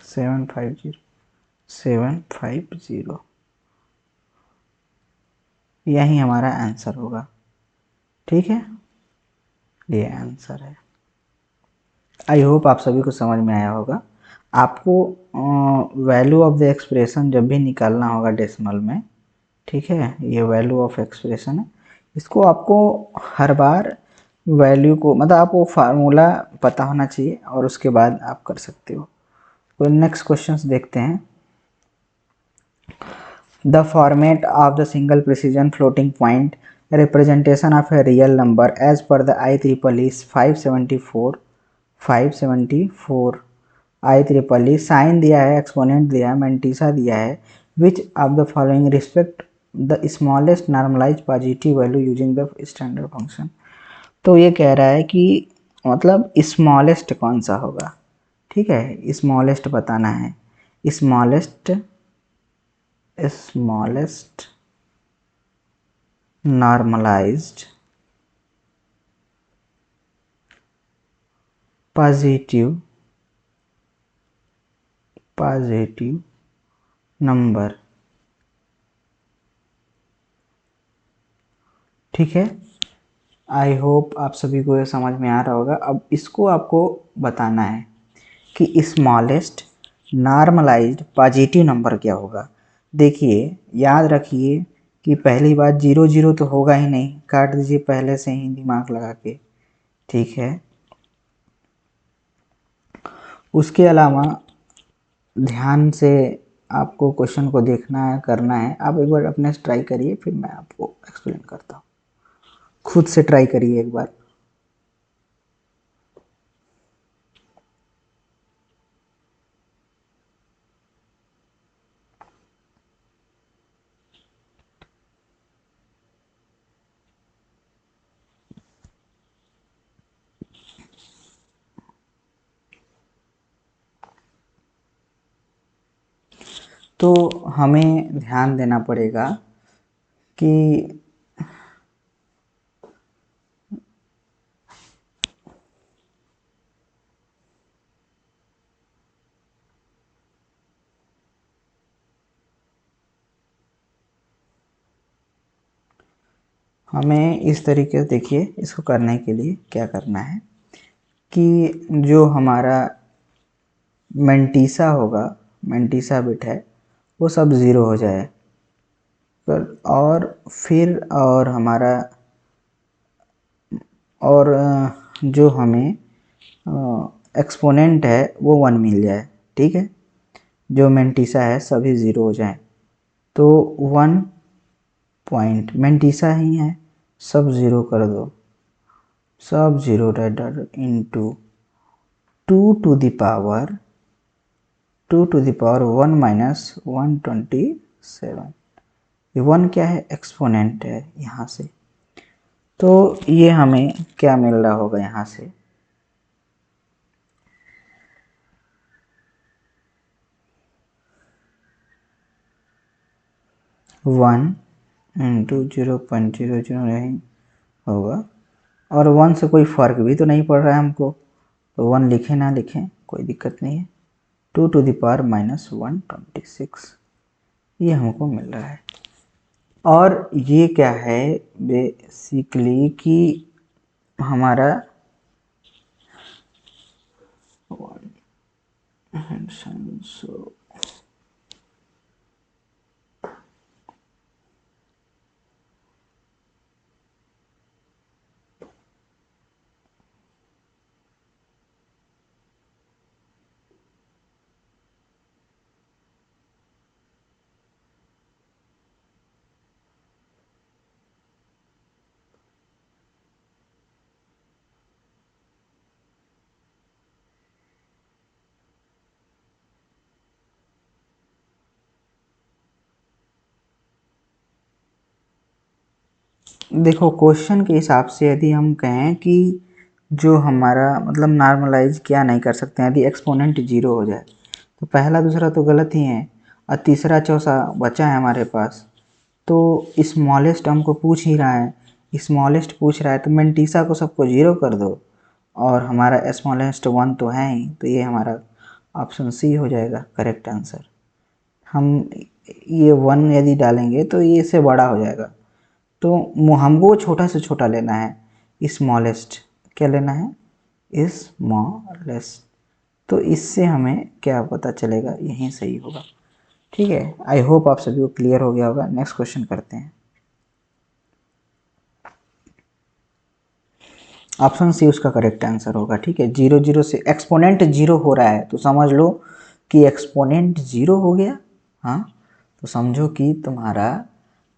750, 750, यही हमारा आंसर होगा, ठीक है, ये आंसर है। आई होप आप सभी को समझ में आया होगा। आपको वैल्यू ऑफ द एक्सप्रेशन जब भी निकालना होगा डेसिमल में, ठीक है, ये वैल्यू ऑफ एक्सप्रेशन है, इसको आपको हर बार वैल्यू को मतलब आपको फार्मूला पता होना चाहिए और उसके बाद आप कर सकते हो। तो नेक्स्ट क्वेश्चंस देखते हैं। The format of the single precision floating point representation of a real number as per the IEEE is 574, 574 IEEE sign दिया है, एक्सपोनेंट दिया है, मेंटिसा दिया है, which of the following respect the smallest normalise positive value using the standard function. तो ये कह रहा है कि मतलब स्मॉलेस्ट कौन सा होगा, ठीक है, स्मॉलेस्ट बताना है, स्मॉलेस्ट normalized पॉजिटिव नंबर, ठीक है। आई होप आप सभी को ये समझ में आ रहा होगा। अब इसको आपको बताना है कि स्मॉलेस्ट नॉर्मलाइज्ड पॉजिटिव नंबर क्या होगा। देखिए याद रखिए कि पहली बात 0 0 तो होगा ही नहीं, काट दीजिए पहले से ही दिमाग लगा के, ठीक है। उसके अलावा ध्यान से आपको क्वेश्चन को देखना है, करना है। आप एक बार अपने से ट्राई करिए, फिर मैं आपको एक्सप्लेन करता हूँ। खुद से ट्राई करिए एक बार। तो हमें ध्यान देना पड़ेगा कि हमें इस तरीके से, देखिए इसको करने के लिए क्या करना है कि जो हमारा मेंटीसा होगा, मेंटीसा बिट है, वो सब ज़ीरो हो जाए पर, और फिर और हमारा और जो हमें एक्सपोनेंट है वो 1 मिल जाए, ठीक है। जो मेंटीसा है सभी ज़ीरो हो जाए, तो 1 पॉइंट मेंटीसा ही है, सब ज़ीरो कर दो, सब ज़ीरो डर into 2 to the power 1 minus 127। ये 1 क्या है, एक्सपोनेंट है यहाँ से, तो ये हमें क्या मिल रहा होगा यहाँ से, 1 इंटू 0.00 नहीं होगा, और 1 से कोई फ़र्क भी तो नहीं पड़ रहा है हमको, तो 1 लिखें ना लिखें कोई दिक्कत नहीं है, 2 टू द पावर माइनस 126 ये हमको मिल रहा है। और ये क्या है बेसिकली कि हमारा देखो क्वेश्चन के हिसाब से यदि हम कहें कि जो हमारा मतलब नॉर्मलाइज क्या नहीं कर सकते हैं, यदि एक्सपोनेंट जीरो हो जाए तो पहला दूसरा तो गलत ही है और तीसरा चौथा बचा है हमारे पास। तो स्मॉलेस्ट हमको पूछ ही रहा है, स्मॉलेस्ट पूछ रहा है तो मेंटीसा को सबको जीरो कर दो और हमारा स्मॉलेस्ट वन तो है ही, तो ये हमारा ऑप्शन सी हो जाएगा करेक्ट आंसर। हम ये वन यदि डालेंगे तो ये इससे बड़ा हो जाएगा, तो हमको छोटा से छोटा लेना है, स्मॉलेस्ट क्या लेना है, स्मॉलेस्ट। तो इससे हमें क्या पता चलेगा, यही सही होगा। ठीक है, आई होप आप सभी को क्लियर हो गया होगा। नेक्स्ट क्वेश्चन करते हैं। ऑप्शन सी उसका करेक्ट आंसर होगा। ठीक है, जीरो जीरो से एक्सपोनेंट जीरो हो रहा है तो समझ लो कि एक्सपोनेंट जीरो हो गया। हाँ, तो समझो कि तुम्हारा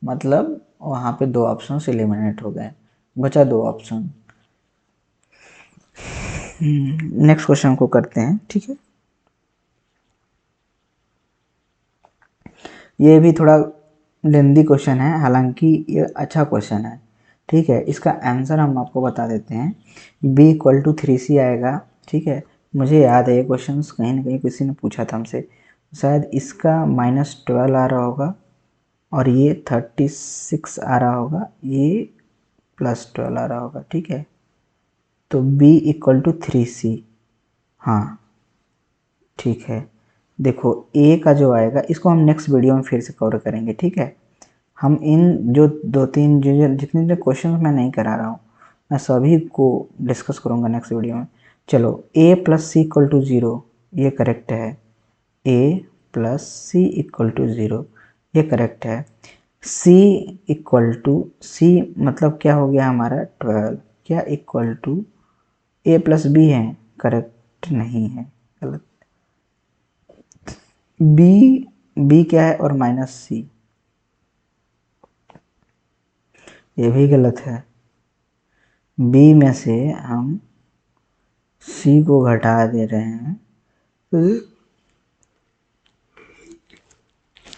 मतलब वहाँ पे दो ऑप्शन एलिमिनेट हो गए, बचा दो ऑप्शन। नेक्स्ट क्वेश्चन को करते हैं। ठीक है, ये भी थोड़ा लेंदी क्वेश्चन है, हालांकि ये अच्छा क्वेश्चन है। ठीक है, इसका आंसर हम आपको बता देते हैं, b इक्वल टू 3c आएगा। ठीक है, मुझे याद है ये क्वेश्चन कहीं ना कहीं किसी ने पूछा था हमसे, शायद इसका -12 आ रहा होगा और ये 36 आ रहा होगा, ये +12 आ रहा होगा। ठीक है, तो b इक्वल टू 3c। हाँ ठीक है, देखो ए का जो आएगा इसको हम नेक्स्ट वीडियो में फिर से कवर करेंगे। ठीक है, हम इन जो दो तीन जो जितने जो क्वेश्चन मैं नहीं करा रहा हूँ मैं सभी को डिस्कस करूँगा नेक्स्ट वीडियो में। चलो, a plus C equal to zero, ये करेक्ट है। a plus C equal to zero, ये करेक्ट है। c इक्वल टू सी मतलब क्या हो गया हमारा 12, क्या equal to a plus B है, करेक्ट नहीं है, गलत। b क्या है और -c, ये भी गलत है। b में से हम c को घटा दे रहे हैं,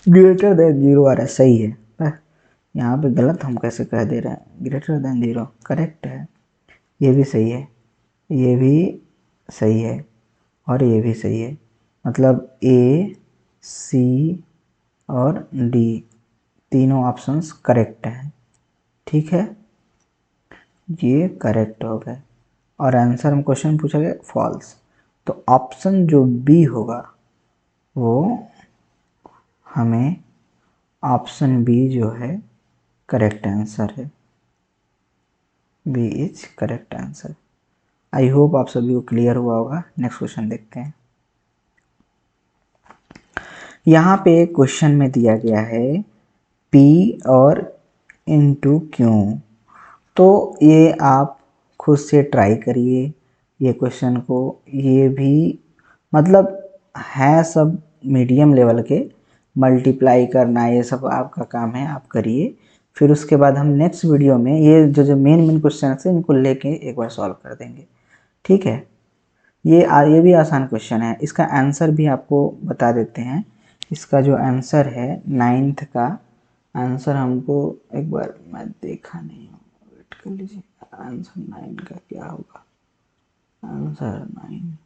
ग्रेटर देन जीरो आ रहा है, सही है। यहाँ पे गलत हम कैसे कह दे रहे हैं, ग्रेटर देन जीरो करेक्ट है। ये भी सही है, ये भी सही है और ये भी सही है, मतलब ए सी और डी तीनों ऑप्शंस करेक्ट हैं। ठीक है, ये करेक्ट हो गए और आंसर हम क्वेश्चन पूछा गया फॉल्स, तो ऑप्शन जो बी होगा वो हमें ऑप्शन बी जो है करेक्ट आंसर है, B is correct answer. I hope आप सभी को क्लियर हुआ होगा। नेक्स्ट क्वेश्चन देखते हैं। यहाँ पे क्वेश्चन में दिया गया है P और इंटू क्यू, तो ये आप खुद से ट्राई करिए ये क्वेश्चन को। ये भी मतलब है सब मीडियम लेवल के, मल्टीप्लाई करना ये सब आपका काम है, आप करिए। फिर उसके बाद हम नेक्स्ट वीडियो में ये जो जो मेन क्वेश्चन है इनको लेके एक बार सॉल्व कर देंगे। ठीक है, ये भी आसान क्वेश्चन है, इसका आंसर भी आपको बता देते हैं। इसका जो आंसर है नाइन्थ का आंसर, हमको एक बार मैं देखा नहीं हूँ, वेट कर लीजिए। आंसर 9 का क्या होगा, आंसर 9,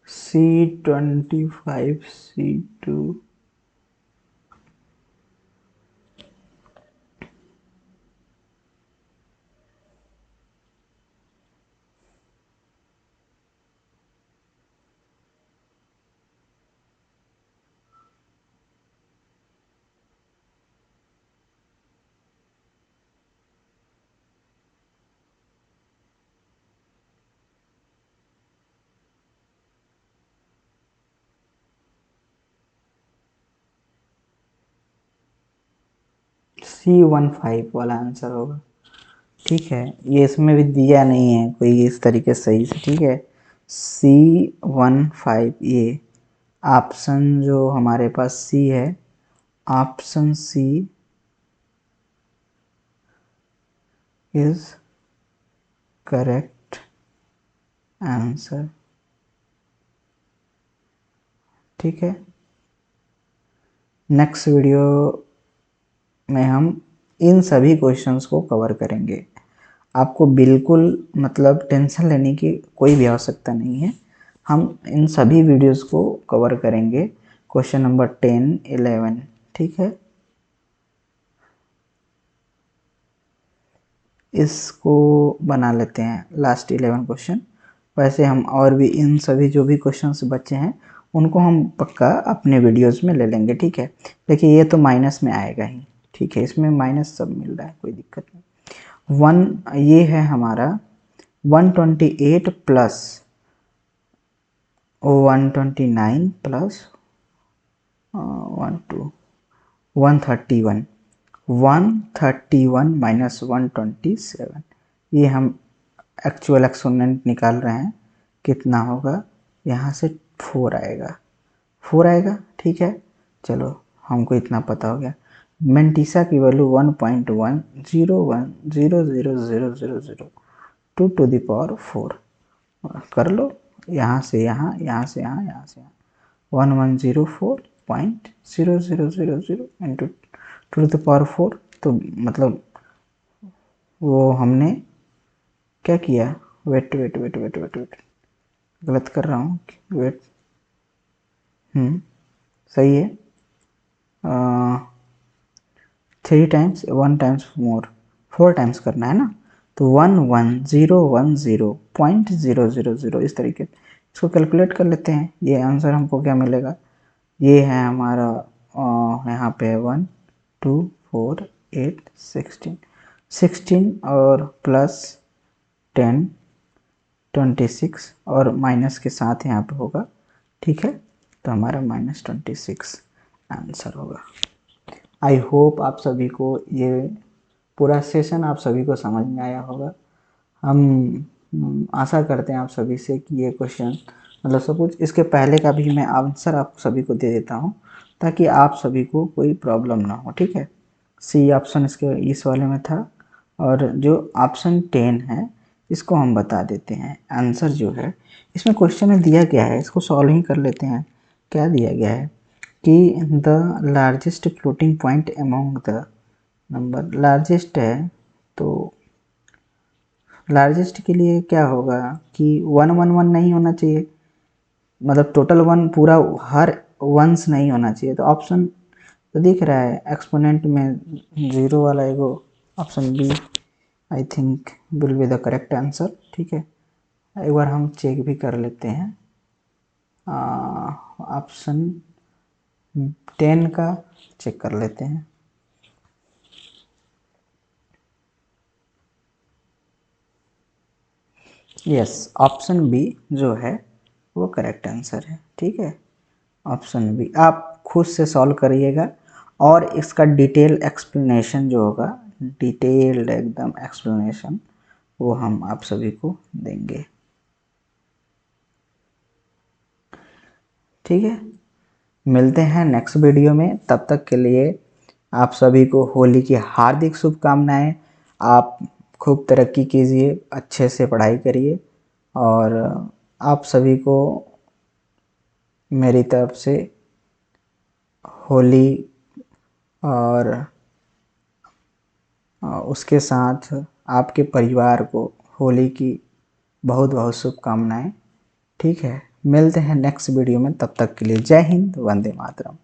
C25C2। C15 वाला आंसर होगा। ठीक है, ये इसमें भी दिया नहीं है कोई इस तरीके से सही से। ठीक है, C15 ये ऑप्शन जो हमारे पास सी है, option C is correct answer. ठीक है, नेक्स्ट वीडियो में हम इन सभी क्वेश्चंस को कवर करेंगे। आपको बिल्कुल मतलब टेंशन लेने की कोई भी आवश्यकता नहीं है, हम इन सभी वीडियोस को कवर करेंगे। Question number 10, 11। ठीक है, इसको बना लेते हैं लास्ट 11 क्वेश्चन। वैसे हम और भी इन सभी जो भी क्वेश्चंस बचे हैं उनको हम पक्का अपने वीडियोस में ले लेंगे। ठीक है, देखिए ये तो माइनस में आएगा ही। ठीक है, इसमें माइनस सब मिल रहा है, कोई दिक्कत नहीं। ये है हमारा 128 प्लस 129 प्लस 131 131 माइनस 127। ये हम एक्चुअल एक्सपोनेंट निकाल रहे हैं, कितना होगा, यहाँ से 4 आएगा, 4 आएगा। ठीक है, चलो हमको इतना पता हो गया। मेंटिसा की वैल्यू 1.10100000 2 टू द पावर 4 कर लो, यहाँ से यहाँ, यहाँ से यहाँ, यहाँ से यहाँ, 1104.0000 इंटू 2 टू द पावर 4। तो मतलब वो हमने क्या किया, wait wait wait wait wait wait गलत कर रहा हूँ, वेट सही है। 3 टाइम्स 1 टाइम्स मोर, 4 टाइम्स करना है ना, तो 11010.000 इस तरीके। इसको कैलकुलेट कर लेते हैं, ये आंसर हमको क्या मिलेगा। ये है हमारा यहाँ पे 1 2 4 8 16 और प्लस 10 26 और माइनस के साथ यहाँ पे होगा। ठीक है, तो हमारा -26 आंसर होगा। आई होप आप सभी को ये पूरा सेशन आप सभी को समझ में आया होगा। हम आशा करते हैं आप सभी से कि ये क्वेश्चन मतलब सब कुछ, इसके पहले का भी मैं आंसर आप सभी को दे देता हूँ ताकि आप सभी को कोई प्रॉब्लम ना हो। ठीक है, सी ऑप्शन इसके इस वाले में था, और जो ऑप्शन 10 है इसको हम बता देते हैं। आंसर जो है इसमें क्वेश्चन में दिया गया है, इसको सॉल्व ही कर लेते हैं। क्या दिया गया है कि the largest floating point among the number, largest है तो लार्जेस्ट के लिए क्या होगा कि 111 नहीं होना चाहिए, मतलब टोटल 1 पूरा हर वंस नहीं होना चाहिए। तो ऑप्शन तो दिख रहा है एक्सपोनेंट में 0 वाला एगो, option B I think will be the correct answer. ठीक है, एक बार हम चेक भी कर लेते हैं, ऑप्शन 10 का चेक कर लेते हैं। यस, ऑप्शन बी जो है वो करेक्ट आंसर है। ठीक है, ऑप्शन बी आप खुद से सॉल्व करिएगा, और इसका डिटेल एक्सप्लेनेशन जो होगा, डिटेल्ड एकदम एक्सप्लेनेशन, वो हम आप सभी को देंगे। ठीक है, मिलते हैं नेक्स्ट वीडियो में, तब तक के लिए आप सभी को होली की हार्दिक शुभकामनाएं। आप खूब तरक्की कीजिए, अच्छे से पढ़ाई करिए, और आप सभी को मेरी तरफ से होली और उसके साथ आपके परिवार को होली की बहुत बहुत शुभकामनाएं। ठीक है, मिलते हैं नेक्स्ट वीडियो में, तब तक के लिए जय हिंद, वंदे मातरम।